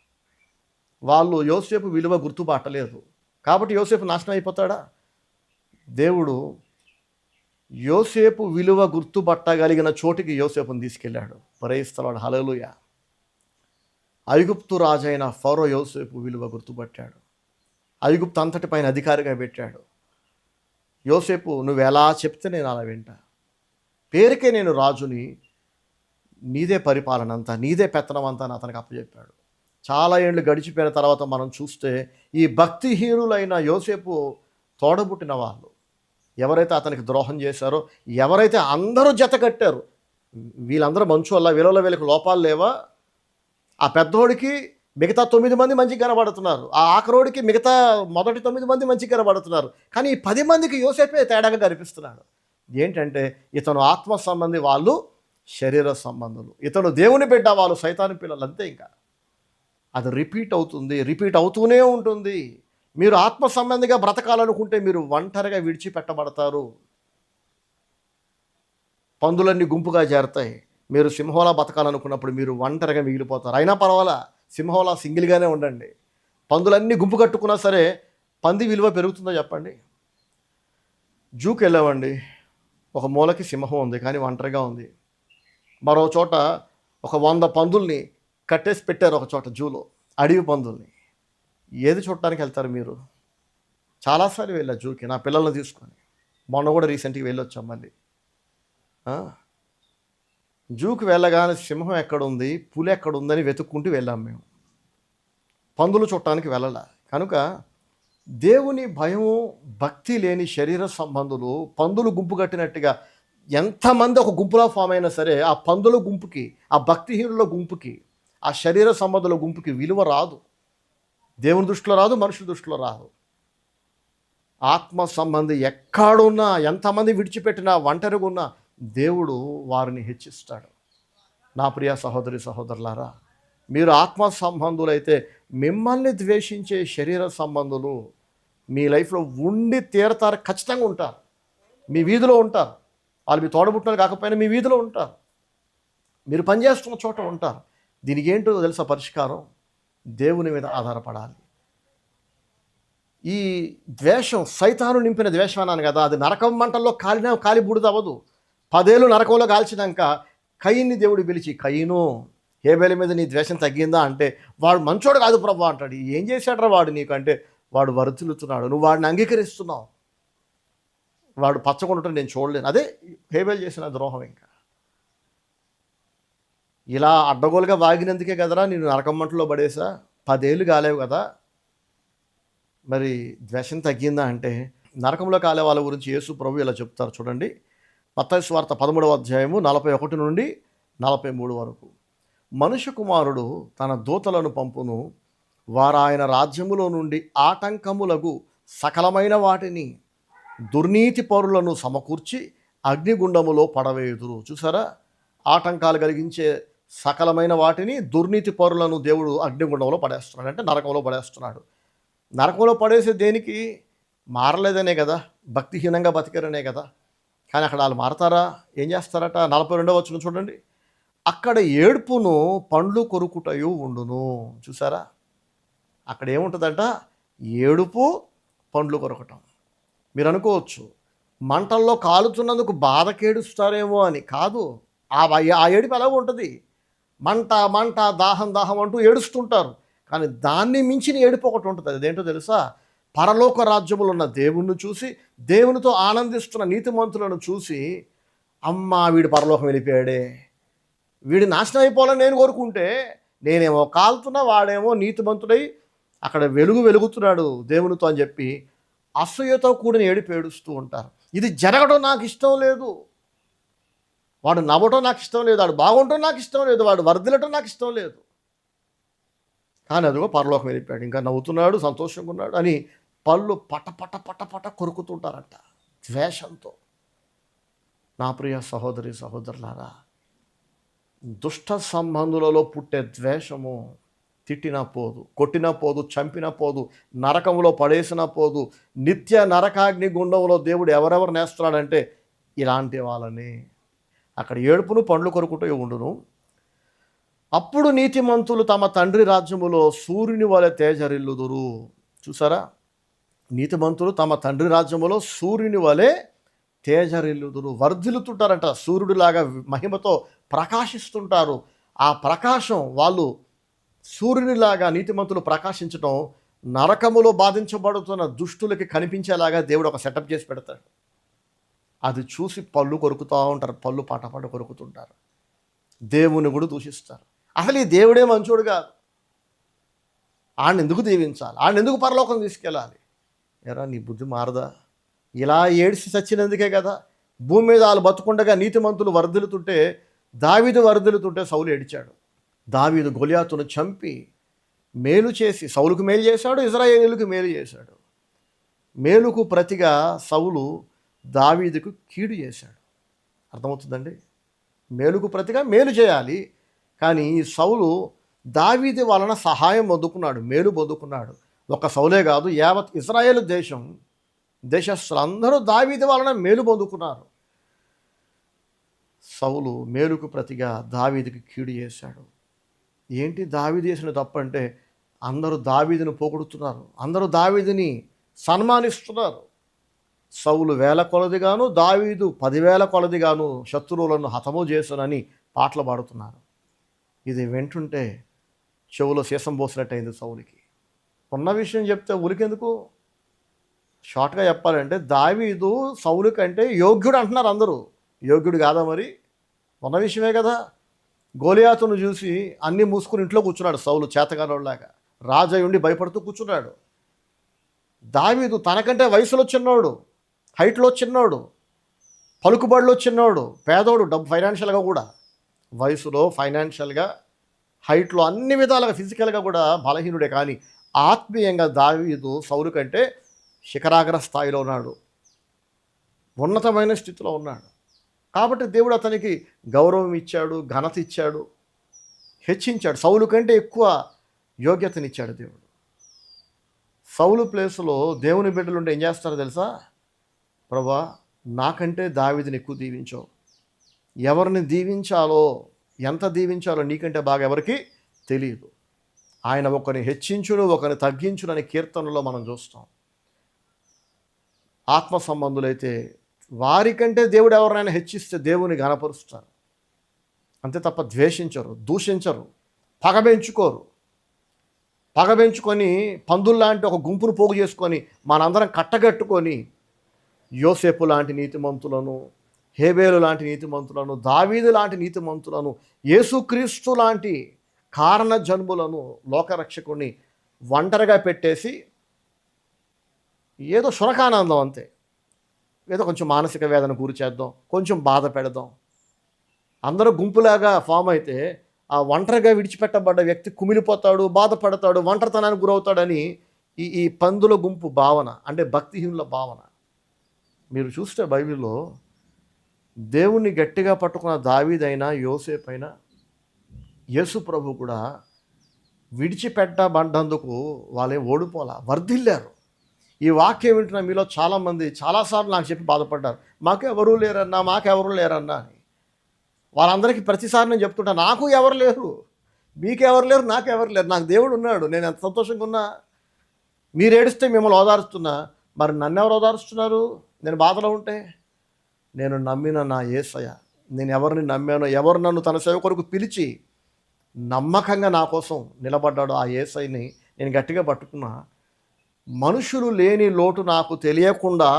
వాళ్ళు యోసేపు విలువ గుర్తుపట్టలేదు కాబట్టి యోసేపు నాశనం అయిపోతాడా? దేవుడు యోసేపు విలువ గుర్తుపట్టగలిగిన చోటికి యోసేపుని తీసుకెళ్ళాడు. ప్రైస్తలాడు, హల్లెలూయా. ఐగుప్తు రాజైన ఫరో యోసేపు విలువ గుర్తుపట్టాడు. ఐగుప్తు అంతటి పైన అధికారిగా పెట్టాడు. యోసేపు, నువ్వు ఎలా చెప్తే నేను అలా వింటా, పేరుకే నేను రాజుని, నీదే పరిపాలన అంతా, నీదే పెత్తనం అంతా అని అతనికి అప్పచెప్పాడు. చాలా ఏళ్ళు గడిచిపోయిన తర్వాత మనం చూస్తే ఈ భక్తిహీనులైన యోసేపు తోడబుట్టిన వాళ్ళు ఎవరైతే అతనికి ద్రోహం చేశారో, ఎవరైతే అందరూ జత కట్టారు, వీళ్ళందరూ మంచు వల్ల వీళ్ళకి లోపాలు లేవా? ఆ పెద్దోడికి మిగతా 9 మంది మంచిగా కనబడుతున్నారు, ఆ ఆఖరోడికి మిగతా మొదటి 9 మంది మంచిగా కనబడుతున్నారు, కానీ ఈ 10 మందికి యోసేపే తేడాగా కనిపిస్తున్నాడు. ఏంటంటే ఇతను ఆత్మ సంబంధి, వాళ్ళు శరీర సంబంధులు. ఇతను దేవుని బిడ్డ, వాళ్ళు సైతాను పిల్లలు. అంతే. ఇంకా అది రిపీట్ అవుతూనే ఉంటుంది. మీరు ఆత్మ సంబంధిగా బ్రతకాలనుకుంటే మీరు ఒంటరిగా విడిచిపెట్టబడతారు. పందులన్నీ గుంపుగా చేరతాయి. మీరు సింహంలా బతకాలనుకున్నప్పుడు మీరు ఒంటరిగా మిగిలిపోతారు. అయినా పర్వాలా, సింహంలా సింగిల్గానే ఉండండి. పందులన్నీ గుంపు కట్టుకున్నా సరే పంది విలువ పెరుగుతుందో చెప్పండి? జూకి వెళ్ళామండి, ఒక మూలకి సింహం ఉంది కానీ ఒంటరిగా ఉంది. మరో చోట ఒక 100 పందుల్ని కట్టేసి పెట్టారు, ఒక చోట జూలో, అడవి పందుల్ని. ఏది చూడటానికి వెళ్తారు మీరు? చాలాసార్లు వెళ్ళా జూకి నా పిల్లల్ని తీసుకొని. మొన్న కూడా రీసెంట్గా వెళ్ళొచ్చాం మళ్ళీ. జూకి వెళ్ళగానే సింహం ఎక్కడుంది, పులి ఎక్కడుందని వెతుక్కుంటూ వెళ్ళాం మేము. పందులు చూడటానికి వెళ్ళాల. కనుక దేవుని భయము, భక్తి లేని శరీర సంబంధులు పందులు గుంపు కట్టినట్టుగా ఎంతమంది ఒక గుంపులో ఫామ్ అయినా సరే, ఆ పందుల గుంపుకి, ఆ భక్తిహీనుల గుంపుకి, ఆ శరీర సంబంధుల గుంపుకి విలువ రాదు. దేవుని దృష్టిలో రాదు, మనుషుల దృష్టిలో రాదు. ఆత్మ సంబంధి ఎక్కడున్నా, ఎంతమంది విడిచిపెట్టినా, ఒంటరిగా ఉన్నా దేవుడు వారిని హెచ్చిస్తాడు. నా ప్రియ సహోదరి సహోదరులారా, మీరు ఆత్మ సంబంధులైతే మిమ్మల్ని ద్వేషించే శరీర సంబంధులు మీ లైఫ్లో ఉండి తీరతారు, ఖచ్చితంగా ఉంటారు. మీ వీధిలో ఉంటారు. వాళ్ళు మీ తోడబుట్టినలు కాకపోయినా మీ వీధిలో ఉంటారు, మీరు పనిచేస్తున్న చోట ఉంటారు. దీనికి ఏంటో తెలుసా పరిష్కారం? దేవుని మీద ఆధారపడాలి. ఈ ద్వేషం, సైతాను నింపిన ద్వేషం అన్నాను కదా, అది నరకం మంటల్లో కాలి బూడిదవ్వదు. 10 ఏళ్ళు నరకంలో కాల్చినాక కయీన్ని దేవుడు పిలిచి, కయీను, హేబేలు మీద నీ ద్వేషం తగ్గిందా అంటే, వాడు మంచోడు కాదు ప్రభు అంటాడు. ఏం చేశాడ్రా వాడు నీకు అంటే, వాడు వరుతులుతున్నాడు, నువ్వు వాడిని అంగీకరిస్తున్నావు, వాడు పచ్చగొండటం నేను చూడలేను. అదే హేబేలు చేసిన ద్రోహం. ఇంకా ఇలా అడ్డగోలుగా వాగినందుకే కదరా నేను నరకం మంటలో పడేసా, 10 ఏళ్ళు కాలేవు కదా, మరి ద్వేషం తగ్గిందా అంటే, నరకంలో కాలే వాళ్ళ గురించి యేసు ప్రభు ఇలా చెప్తారు చూడండి. మత్తయి సువార్త 13వ అధ్యాయము 41 నుండి 43 వరకు. మనుష్య కుమారుడు తన దూతలను పంపును, వారు ఆయన రాజ్యములో నుండి ఆటంకములకు సకలమైన వాటిని, దుర్నీతి పరులను సమకూర్చి అగ్నిగుండములో పడవేయుదురు. చూసారా? ఆటంకాలు కలిగించే సకలమైన వాటిని, దుర్నీతి పరులను దేవుడు అగ్నిగుండంలో పడేస్తున్నాడు, అంటే నరకంలో పడేస్తున్నాడు. నరకంలో పడేసే దేనికి? మారలేదనే కదా, భక్తిహీనంగా బతికారనే కదా. కానీ అక్కడ వాళ్ళు మారతారా? ఏం చేస్తారట? 42వ వచనం చూడండి. అక్కడ ఏడుపును పండ్లు కొరుకుటయు ఉండును. చూసారా? అక్కడ ఏముంటుందంట? ఏడుపు, పండ్లు కొరకటం. మీరు అనుకోవచ్చు మంటల్లో కాలుతున్నందుకు బాధకేడుస్తారేమో అని. కాదు, ఆ ఏడుపు ఎలా ఉంటుంది? మంట మంట, దాహం దాహం అంటూ ఏడుస్తుంటారు. కానీ దాన్ని మించిన ఏడుపు ఒకటి ఉంటుంది. అదేంటో తెలుసా? పరలోక రాజ్యములు ఉన్న దేవుణ్ణి చూసి, దేవునితో ఆనందిస్తున్న నీతిమంతులను చూసి, అమ్మా వీడు పరలోకం వెళ్ళిపోయాడే, వీడి నాశనం అయిపోవాలని నేను కోరుకుంటే, నేనేమో కాలుతున్నా, వాడేమో నీతిమంతుడై అక్కడ వెలుగు వెలుగుతున్నాడు దేవునితో అని చెప్పి అసూయతో కూడిన ఏడుపు ఏడుస్తూ ఉంటారు. ఇది జరగడం నాకు ఇష్టం లేదు, వాడు నవ్వటం నాకు ఇష్టం లేదు, వాడు బాగుండటం నాకు ఇష్టం లేదు, వాడు వర్ధిల్లటం నాకు ఇష్టం లేదు. కానీ అదిగో పరలోకం వెళ్ళిపోయాడు, ఇంకా నవ్వుతున్నాడు, సంతోషంగా ఉన్నాడు అని పళ్ళు పట పట పట పట కొరుకుతుంటారంట ద్వేషంతో. నా ప్రియ సహోదరి సహోదరులారా, దుష్ట సంబంధులలో పుట్టే ద్వేషము తిట్టినా పోదు, కొట్టినా పోదు, చంపినా పోదు, నరకంలో పడేసినా పోదు. నిత్య నరకాగ్ని గుండంలో దేవుడు ఎవరెవరు నేస్తున్నాడంటే ఇలాంటి వాళ్ళని. అక్కడ ఏడుపును పండ్లు కొరుకుతూ ఉండును. అప్పుడు నీతిమంతులు తమ తండ్రి రాజ్యములో సూర్యుని వలె తేజరిల్లుదురు. చూసారా, నీతిమంతులు తమ తండ్రి రాజ్యములో సూర్యుని వలె తేజరిల్లుదురు, వర్ధిల్లుతుంటారంట. సూర్యుడిలాగా మహిమతో ప్రకాశిస్తుంటారు. ఆ ప్రకాశం వాళ్ళు సూర్యునిలాగా నీతిమంతులు ప్రకాశించడం నరకములో బాధించబడుతున్న దుష్టులకి కనిపించేలాగా దేవుడు ఒక సెటప్ చేసి పెడతాడు. అది చూసి పళ్ళు కొరుకుతూ ఉంటారు, పళ్ళు పాట కొరుకుతుంటారు, దేవుని కూడా దూషిస్తారు. అసలు ఈ దేవుడే మంచోడు కాదు, ఆయన ఎందుకు దీవించాలి, ఆయన ఎందుకు పరలోకం తీసుకెళ్ళాలి? ఎరా నీ బుద్ధి మారదా? ఇలా ఏడిసి చచ్చినందుకే కదా భూమి మీద వాళ్ళు బతుకుండగా నీతిమంతులు వర్ధిల్లుతుంటే, దావీదు వర్ధిల్లుతుంటే సౌలు ఏడిచాడు. దావీదు గొలియాతును చంపి మేలు చేసి సౌలుకు మేలు చేశాడు, ఇజ్రాయేలుకు మేలు చేశాడు. మేలుకు ప్రతిగా సౌలు దావీదుకు కీడు చేశాడు. అర్థమవుతుందండి? మేలుకు ప్రతిగా మేలు చేయాలి, కానీ ఈ సౌలు దావీదు వలన సహాయం పొందుకున్నాడు, మేలు పొందుకున్నాడు. ఒక సౌలే కాదు, యావత్ ఇజ్రాయేలు దేశస్తులందరూ దావీదు వలన మేలు పొందుకున్నారు. సౌలు మేలుకు ప్రతిగా దావీదుకి కీడు చేశాడు. ఏంటి దావీదు చేసిన తప్పు అంటే, అందరూ దావీదును పొగుడుతున్నారు, అందరూ దావీదుని సన్మానిస్తున్నారు. సౌలు 1000 కొలదిగాను, దావీదు 10,000 కొలదిగాను శత్రువులను హతము చేశానని పాటలు పాడుతున్నారు. ఇది వింటుంటే చెవులో సీసం పోసినట్టయింది సౌలుకి. ఉన్న విషయం చెప్తే ఉలికెందుకు? షార్ట్గా చెప్పాలంటే దావీదు సౌలు కంటే యోగ్యుడు అంటున్నారు అందరూ. యోగ్యుడు కాదా మరి? ఉన్న విషయమే కదా. గోలియాతును చూసి అన్నీ మూసుకుని ఇంట్లో కూర్చున్నాడు సౌలు, చేతగానోళ్ళలాగా రాజయ్యుండి భయపడుతూ కూర్చున్నాడు. దావీదు తనకంటే వయసులో చిన్నోడు, హైట్లో చిన్నోడు, పలుకుబడిలో చిన్నోడు, పేదోడు, డబ్బు ఫైనాన్షియల్గా కూడా, వయసులో, ఫైనాన్షియల్గా, హైట్లో, అన్ని విధాలుగా ఫిజికల్గా కూడా బలహీనుడే. కానీ ఆత్మీయంగా దావీదు సౌలు కంటే శిఖరాగ్ర స్థాయిలో ఉన్నాడు, ఉన్నతమైన స్థితిలో ఉన్నాడు. కాబట్టి దేవుడు అతనికి గౌరవం ఇచ్చాడు, ఘనత ఇచ్చాడు, హెచ్చించాడు. సౌలు కంటే ఎక్కువ యోగ్యతనిచ్చాడు దేవుడు. సౌలు ప్లేస్లో దేవుని బిడ్డలుంటే ఏం చేస్తారో తెలుసా? ప్రభా, నాకంటే దావీదుని ఎక్కువ దీవించావు, ఎవరిని దీవించాలో, ఎంత దీవించాలో నీకంటే బాగా ఎవరికి తెలియదు. ఆయన ఒకరిని హెచ్చించును, ఒకరిని తగ్గించును అనే కీర్తనలో మనం చూస్తాం. ఆత్మ సంబంధులైతే వారికంటే దేవుడు ఎవరినైనా హెచ్చిస్తే దేవుని ఘనపరుస్తారు, అంతే తప్ప ద్వేషించరు, దూషించరు, పగబెంచుకొని పందుల్లాంటి ఒక గుంపును పోగు చేసుకొని మనందరం కట్టగట్టుకొని యోసేపు లాంటి నీతిమంతులను, హేబేలు లాంటి నీతిమంతులను, దావీదు లాంటి నీతిమంతులను, యేసుక్రీస్తు లాంటి కారణ జన్ములను, లోకరక్షకుని ఒంటరిగా పెట్టేసి ఏదో శునకానందం అంతే, ఏదో కొంచెం మానసిక వేదన గురి చేద్దాం, కొంచెం బాధ పెడదాం. అందరూ గుంపులాగా ఫామ్ అయితే ఆ ఒంటరిగా విడిచిపెట్టబడ్డ వ్యక్తి కుమిలిపోతాడు, బాధపడతాడు, ఒంటరితనానికి గురవుతాడని ఈ పందుల గుంపు భావన, అంటే భక్తిహీనుల భావన. మీరు చూస్తే బైబిల్లో దేవుణ్ణి గట్టిగా పట్టుకున్న దావీదైనా, యోసేపైనా, యేసు ప్రభు కూడా విడిచిపెట్టబడ్డందుకు వాళ్ళే ఓడిపోలా, వర్ధిల్లారు. ఈ వాక్యం వింటున్న మీలో చాలామంది చాలాసార్లు నాకు చెప్పి బాధపడ్డారు, మాకెవరూ లేరన్నా అని. వాళ్ళందరికీ ప్రతిసారి నేను చెప్తుంటా, నాకు ఎవరు లేరు, మీకెవరు లేరు, నాకెవరు లేరు, నాకు దేవుడు ఉన్నాడు, నేను ఎంత సంతోషంగా ఉన్నా. మీరు ఏడిస్తే మిమ్మల్ని ఓదారుస్తున్నా, మరి నన్ను ఎవరు ఓదారుస్తున్నారు? నేను బాధలో ఉంటే నేను నమ్మిన నా యేసయ్య, నేను ఎవరిని నమ్మానో, ఎవరు నన్ను తన సేవ కొరకు పిలిచి నమ్మకంగా నా కోసం నిలబడ్డాడో ఆ యేసయ్యని నేను గట్టిగా పట్టుకున్నా. మనుషులు లేని లోటు నాకు తెలియకుండా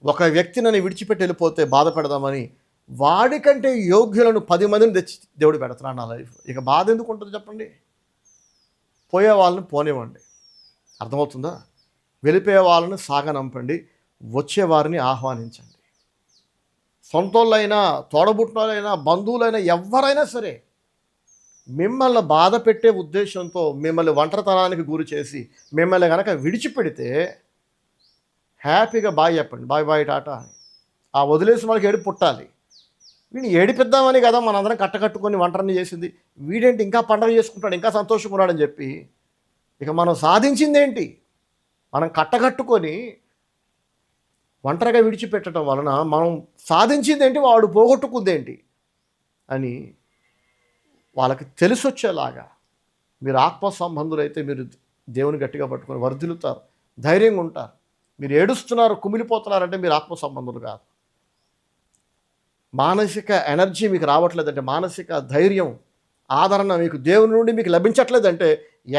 ఒక వ్యక్తి నన్ను విడిచిపెట్టి వెళ్ళిపోతే బాధ పెడదామని వాడికంటే యోగ్యులను 10 మందిని తెచ్చి దేవుడు పెడతాడు నా లైఫ్. ఇక బాధ ఎందుకు ఉంటుంది చెప్పండి? పోయే వాళ్ళని పోనివ్వండి. అర్థమవుతుందా? వెళ్ళిపోయే వాళ్ళని సాగనంపండి, వచ్చేవారిని ఆహ్వానించండి. సొంతోళ్ళైనా, తోడబుట్టినోళ్ళైనా, బంధువులైనా, ఎవరైనా సరే మిమ్మల్ని బాధ పెట్టే ఉద్దేశంతో మిమ్మల్ని ఒంటరితనానికి గురి చేసి మిమ్మల్ని కనుక విడిచిపెడితే హ్యాపీగా బాయ్ చెప్పండి, బాయ్ బాయ్ టాటా అని. ఆ వదిలేసిన వాళ్ళకి ఏడుపు పుట్టాలి. వీడిని ఏడిపిద్దామని కదా మనందరం కట్టకట్టుకొని ఒంటరిని చేసింది, వీడేంటి ఇంకా పండగ చేసుకుంటాడు, ఇంకా సంతోషంగా ఉన్నాడని చెప్పి ఇక మనం సాధించిందేంటి? మనం కట్టకట్టుకొని ఒంటరిగా విడిచిపెట్టడం వలన మనం సాధించిందేంటి, వాడు పోగొట్టుకుందేంటి అని వాళ్ళకి తెలిసొచ్చేలాగా మీరు ఆత్మ సంబంధులైతే మీరు దేవుని గట్టిగా పట్టుకొని వర్ధిల్లుతారు, ధైర్యంగా ఉంటారు. మీరు ఏడుస్తున్నారు, కుమిలిపోతున్నారంటే మీరు ఆత్మ సంబంధులు కాదు. మానసిక ఎనర్జీ మీకు రావట్లేదంటే, మానసిక ధైర్యం, ఆదరణ మీకు దేవుని నుండి మీకు లభించట్లేదంటే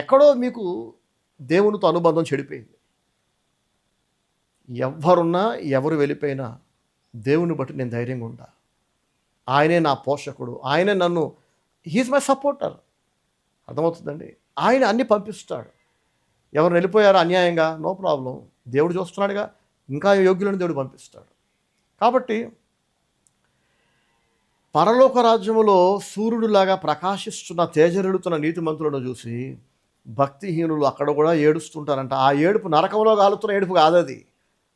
ఎక్కడో మీకు దేవునితో అనుబంధం చెడిపోయింది. ఎవరున్నా ఎవరు వెళ్ళిపోయినా దేవుని బట్టి నేను ధైర్యంగా ఉంటా. ఆయనే నా పోషకుడు, ఆయనే నన్ను, హీఈస్ మై సపోర్టర్. అర్థమవుతుందండి? ఆయన అన్నీ పంపిస్తాడు. ఎవరు వెళ్ళిపోయారో అన్యాయంగా, నో ప్రాబ్లం, దేవుడు చూస్తున్నాడుగా, ఇంకా యోగ్యులను దేవుడు పంపిస్తాడు. కాబట్టి పరలోక రాజ్యములో సూర్యుడిలాగా ప్రకాశిస్తున్న తేజరెడుతున్న నీతిమంతులను చూసి భక్తిహీనులు అక్కడ కూడా ఏడుస్తుంటారంట. ఆ ఏడుపు నరకంలో కాలుతున్న ఏడుపు కాదది,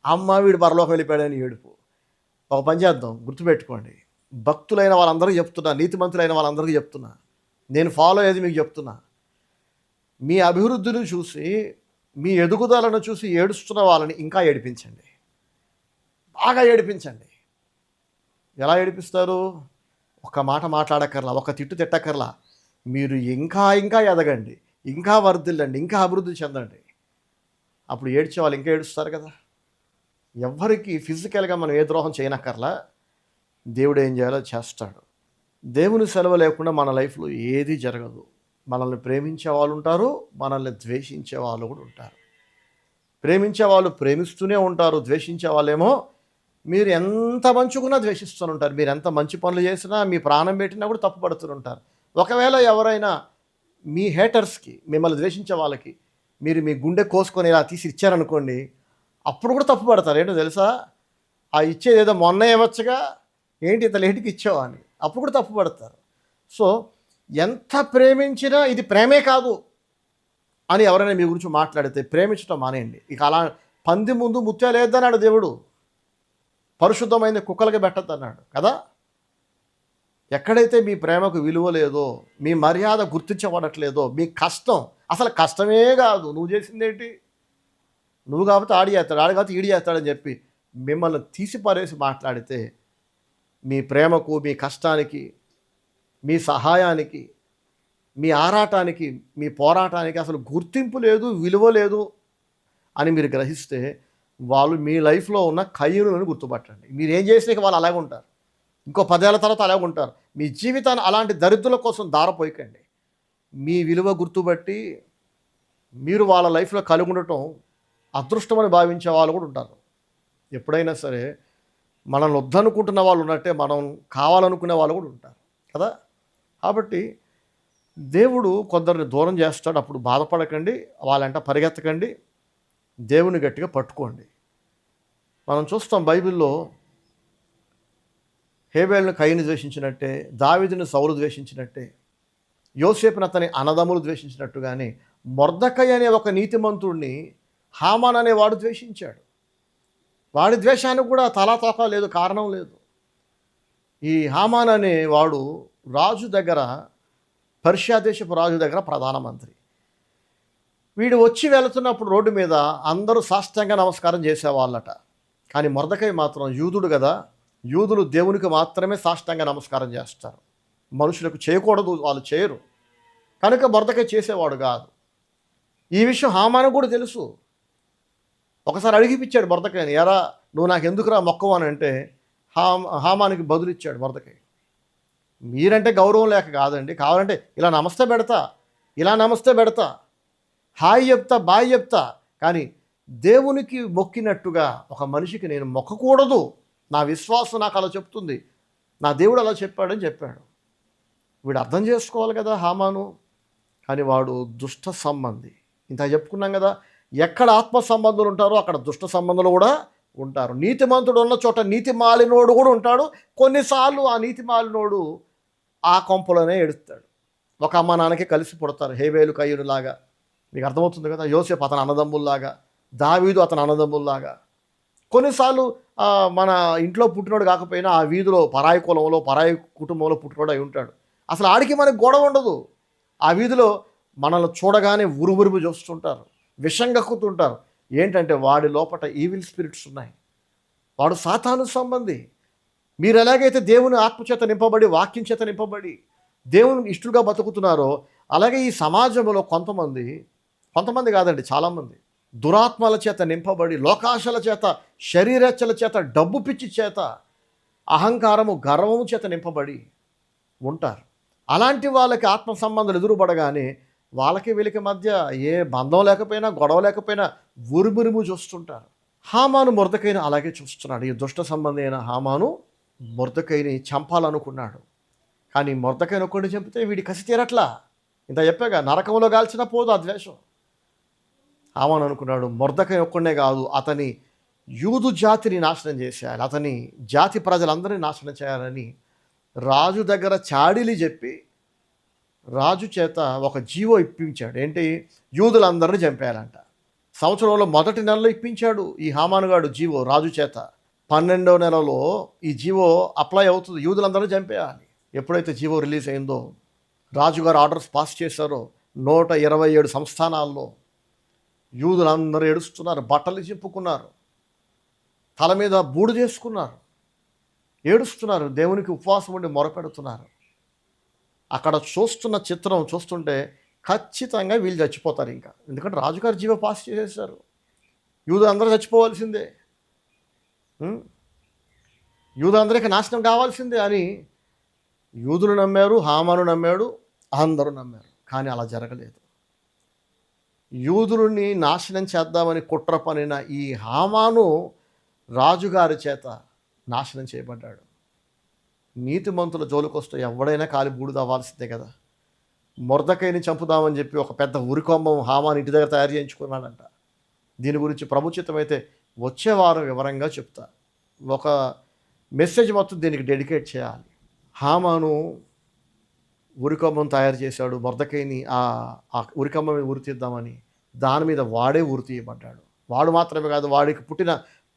అమ్మ వీడు పరలోకం వెళ్ళిపోయాడని ఏడుపు. ఒక పని చేద్దాం, గుర్తుపెట్టుకోండి. భక్తులైన వాళ్ళందరికీ చెప్తున్నా, నీతిమంతులైన వాళ్ళందరికీ చెప్తున్నా, నేను ఫాలో అయ్యేది మీకు చెప్తున్నా. మీ అభివృద్ధిని చూసి, మీ ఎదుగుదలను చూసి ఏడుస్తున్న వాళ్ళని ఇంకా ఏడిపించండి, బాగా ఏడిపించండి. ఎలా ఏడిపిస్తారు? ఒక మాట మాట్లాడక్కర్లా, ఒక తిట్టు తిట్టక్కర్లా, మీరు ఇంకా ఇంకా ఎదగండి, ఇంకా వర్ధిల్లండి, ఇంకా అభివృద్ధి చెందండి. అప్పుడు ఏడ్చే వాళ్ళు ఇంకా ఏడుస్తారు కదా. ఎవ్వరికి ఫిజికల్గా మనం ఏ ద్రోహం చేయనక్కర్లా, దేవుడు ఏం చేయాలో చేస్తాడు. దేవుని సెలవు లేకుండా మన లైఫ్లో ఏది జరగదు. మనల్ని ప్రేమించే వాళ్ళు ఉంటారు, మనల్ని ద్వేషించే వాళ్ళు కూడా ఉంటారు. ప్రేమించే వాళ్ళు ప్రేమిస్తూనే ఉంటారు, ద్వేషించే వాళ్ళేమో మీరు ఎంత మంచుకున్నా ద్వేషిస్తూనే ఉంటారు. మీరు ఎంత మంచి పనులు చేసినా, మీ ప్రాణం పెట్టినా కూడా తప్పు పడుతుంటారు. ఒకవేళ ఎవరైనా మీ హేటర్స్కి, మిమ్మల్ని ద్వేషించే వాళ్ళకి మీరు మీ గుండె కోసుకొని ఇలా తీసి ఇచ్చారనుకోండి, అప్పుడు కూడా తప్పు పడతారు. ఏంటో తెలుసా? ఆ ఇచ్చేది ఏదో మొన్న ఇవ్వచ్చుగా, ఏంటి ఇంత లేటుకి ఇచ్చావు అని, అప్పుడు కూడా తప్పు పడతారు. సో ఎంత ప్రేమించినా ఇది ప్రేమే కాదు అని ఎవరైనా మీ గురించి మాట్లాడితే ప్రేమించడం మానేయండి. ఇక అలా పంది ముందు ముత్యాలు వేద్దన్నాడు దేవుడు, పరిశుద్ధమైన కుక్కలకి పెట్టద్దన్నాడు కదా. ఎక్కడైతే మీ ప్రేమకు విలువ లేదో, మీ మర్యాద గుర్తించబడట్లేదో, మీ కష్టం అసలు కష్టమే కాదు, నువ్వు చేసిందేంటి, నువ్వు కాబట్టి ఆడి చేస్తాడు, ఆడి కాబట్టి ఈడి చేస్తాడని చెప్పి మిమ్మల్ని తీసి పారేసి మాట్లాడితే మీ ప్రేమకు, మీ కష్టానికి, మీ సహాయానికి, మీ ఆరాటానికి, మీ పోరాటానికి అసలు గుర్తింపు లేదు, విలువ లేదు అని మీరు గ్రహిస్తే వాళ్ళు మీ లైఫ్లో ఉన్న కయ్యూరులను గుర్తుపట్టండి. మీరు ఏం చేసినాక వాళ్ళు అలాగే ఉంటారు, ఇంకో 10 ఏళ్ళ తర్వాత అలాగే ఉంటారు. మీ జీవితాన్ని అలాంటి దరిద్రుల కోసం దారపోయకండి. మీ విలువ గుర్తుబట్టి మీరు వాళ్ళ లైఫ్లో కలిగి ఉండటం అదృష్టమని భావించే వాళ్ళు కూడా ఉంటారు. ఎప్పుడైనా సరే మనల్ని వద్దనుకుంటున్న వాళ్ళు ఉన్నట్టే మనం కావాలనుకునే వాళ్ళు కూడా ఉంటారు కదా. కాబట్టి దేవుడు కొందరిని దూరం చేస్తాడు, అప్పుడు బాధపడకండి, వాళ్ళంట పరిగెత్తకండి, దేవుని గట్టిగా పట్టుకోండి. మనం చూస్తాం బైబిల్లో హేబేలును కయీను ద్వేషించినట్టే, దావీదుని సౌలు ద్వేషించినట్టే, యోసేపును అతని అన్నదమ్ములు ద్వేషించినట్టుగానే మొర్దెకై అనే ఒక నీతిమంతుడిని హామాన్ అనేవాడు ద్వేషించాడు. వాడి ద్వేషానికి కూడా తలాతోకా లేదు, కారణం లేదు. ఈ హామాన్ అనేవాడు రాజు దగ్గర, పర్షియా దేశపు రాజు దగ్గర ప్రధానమంత్రి. వీడు వచ్చి వెళుతున్నప్పుడు రోడ్డు మీద అందరూ సాష్టాంగ నమస్కారం చేసేవాళ్ళట. కానీ మొర్దెకై మాత్రం యూదుడు కదా, యూదులు దేవునికి మాత్రమే సాష్టాంగ నమస్కారం చేస్తారు, మనుషులకు చేయకూడదు, వాళ్ళు చేయరు. కనుక మొర్దెకై చేసేవాడు కాదు. ఈ విషయం హామాను కూడా తెలుసు. ఒకసారి అడిగిపిచ్చాడు మొర్దెకైని, ఎరా నువ్వు నాకు ఎందుకురా మొక్కవు అని అంటే హామానికి బదులిచ్చాడు మొర్దెకై, మీరంటే గౌరవం లేక కాదండి, కావాలంటే ఇలా నమస్తే పెడతా, ఇలా నమస్తే పెడతా, హాయ్ చెప్తా, బాయ్ చెప్తా, కానీ దేవునికి మొక్కినట్టుగా ఒక మనిషికి నేను మొక్కకూడదు, నా విశ్వాసం నాకు అలా చెప్తుంది, నా దేవుడు అలా చెప్పాడని చెప్పాడు. వీడు అర్థం చేసుకోవాలి కదా హామాను. కానీ వాడు దుష్ట సంబంధి. ఇంత చెప్పుకున్నాం కదా, ఎక్కడ ఆత్మ సంబంధులు ఉంటారో అక్కడ దుష్ట సంబంధులు కూడా ఉంటారు. నీతిమంతుడు ఉన్న చోట నీతి మాలినోడు కూడా ఉంటాడు. కొన్నిసార్లు ఆ నీతి మాలినోడు ఆ కొంపలోనే ఏడుస్తాడు. ఒక అమ్మ నాన్నకి కలిసి పుడతారు, హేబేలు కయ్యూరు లాగా. మీకు అర్థమవుతుంది కదా, యోసేపు అతని అన్నదమ్ముల్లాగా, దావీదు అతని అన్నదమ్ముల్లాగా. కొన్నిసార్లు మన ఇంట్లో పుట్టినోడు కాకపోయినా ఆ వీధిలో పరాయి కులంలో పరాయి కుటుంబంలో పుట్టినోడు అయి ఉంటాడు. అసలు ఆడికి మనకి గొడవ ఉండదు. ఆ వీధిలో మనల్ని చూడగానే ఉరుమురుము చూస్తుంటారు, విషం కక్కుతుంటారు. ఏంటంటే వాడి లోపల ఈవిల్ స్పిరిట్స్ ఉన్నాయి. వాడు సాతాను సంబంధి. మీరు ఎలాగైతే దేవుని ఆత్మచేత నింపబడి వాక్యం చేత నింపబడి దేవుని ఇష్టలుగా బతుకుతున్నారో, అలాగే ఈ సమాజంలో కొంతమంది కాదండి, చాలామంది దురాత్మల చేత నింపబడి లోకాశల చేత, శరీరేచ్ఛల చేత, డబ్బు పిచ్చి చేత, అహంకారము గర్వము చేత నింపబడి ఉంటారు. అలాంటి వాళ్ళకి ఆత్మ సంబంధాలు ఎదురుపడగానే వాళ్ళకి వీళ్ళకి మధ్య ఏ బంధం లేకపోయినా గొడవ లేకపోయినా ఉరుమురుము చూస్తుంటారు. హామాను మొర్దెకైని అలాగే చూస్తున్నాడు. ఈ దుష్ట సంబంధి అయిన హామాను మొర్దెకైని చంపాలనుకున్నాడు. కానీ మొర్దెకైని ఒక్కడిని చంపితే వీడి కసి తీరట్లా. ఇంత చెప్పాగా, నరకంలో కాల్చిన పోదు ఆ ద్వేషం. హామాను అనుకున్నాడు, మొర్దెకై ఒక్కడే కాదు, అతని యూదు జాతిని నాశనం చేసేయాలి, అతని జాతి ప్రజలందరినీ నాశనం చేయాలని రాజు దగ్గర చాడీలు చెప్పి రాజు చేత ఒక జీవో ఇప్పించాడు. ఏంటి? యూదులందరినీ చంపేయాలంట. సంవత్సరంలో మొదటి నెలలో ఇప్పించాడు ఈ హామానుగాడు జీవో రాజు చేత. 12వ నెలలో ఈ జీవో అప్లై అవుతుంది, యూదులందరినీ చంపేయాలి. ఎప్పుడైతే జీవో రిలీజ్ అయిందో, రాజుగారు ఆర్డర్స్ పాస్ చేశారో, 127 సంస్థానాల్లో యూదులందరూ ఏడుస్తున్నారు, బట్టలు చింపుకున్నారు, తల మీద బూడు చేసుకున్నారు, ఏడుస్తున్నారు, దేవునికి ఉపవాసం ఉండి మొరపెడుతున్నారు. అక్కడ చూస్తున్న చిత్రం చూస్తుంటే ఖచ్చితంగా వీళ్ళు చచ్చిపోతారు ఇంకా. ఎందుకంటే రాజుగారు జీవో పాస్ చేసేసారు, యూదులందరూ చచ్చిపోవాల్సిందే, యూదులందరికీ నాశనం కావాల్సిందే అని యూదులు నమ్మారు, హామాను నమ్మాడు, అందరూ నమ్మారు. కానీ అలా జరగలేదు. యూదులని నాశనం చేద్దామని కుట్ర పనిన ఈ హామాను రాజుగారి చేత నాశనం చేయబడ్డాడు. నీతిమంతుల జోలికొస్తే ఎవడైనా కాలి బూడిద అవ్వాల్సిందే కదా. మొర్దెకైని చంపుదామని చెప్పి ఒక పెద్ద ఉరికొమ్మం హామాను ఇంటి దగ్గర తయారు చేయించుకున్నాడంట. దీని గురించి ప్రభుచితమైతే వచ్చే వారం వివరంగా చెప్తా. ఒక మెసేజ్ మొత్తం దీనికి డెడికేట్ చేయాలి. హామాను ఉరికొమ్మం తయారు చేశాడు, మొర్దెకైని ఆ ఉరికొమ్మ మీద ఉరి తీద్దామని. దాని మీద వాడే ఉరి తీయబడ్డాడు. వాడు మాత్రమే కాదు, వాడికి పుట్టిన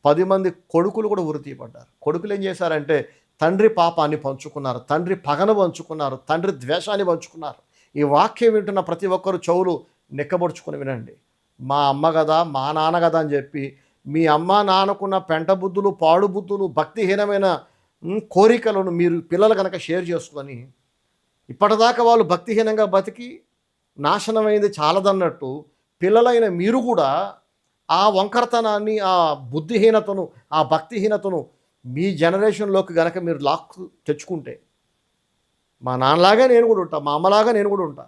10 మంది కొడుకులు కూడా ఉరి తీయబడ్డారు. కొడుకులు ఏం చేశారంటే తండ్రి పాపాన్ని పంచుకున్నారు, తండ్రి పగను పంచుకున్నారు, తండ్రి ద్వేషాన్ని పంచుకున్నారు. ఈ వాక్యం వింటున్న ప్రతి ఒక్కరు చెవులు నెక్కబొడుచుకొని వినండి. మా అమ్మ కదా, మా నాన్న కదా అని చెప్పి మీ అమ్మ నాన్నకున్న పెంట బుద్ధులు, పాడు బుద్ధులు, భక్తిహీనమైన కోరికలను మీరు పిల్లలు కనుక షేర్ చేసుకొని, ఇప్పటిదాకా వాళ్ళు భక్తిహీనంగా బతికి నాశనమైంది చాలదన్నట్టు పిల్లలైన మీరు కూడా ఆ వంకరతనాన్ని, ఆ బుద్ధిహీనతను, ఆ భక్తిహీనతను మీ జనరేషన్లోకి గనక మీరు లాక్కు తెచ్చుకుంటే, మా నాన్నలాగా నేను కూడా ఉంటా, మా అమ్మలాగా నేను కూడా ఉంటా.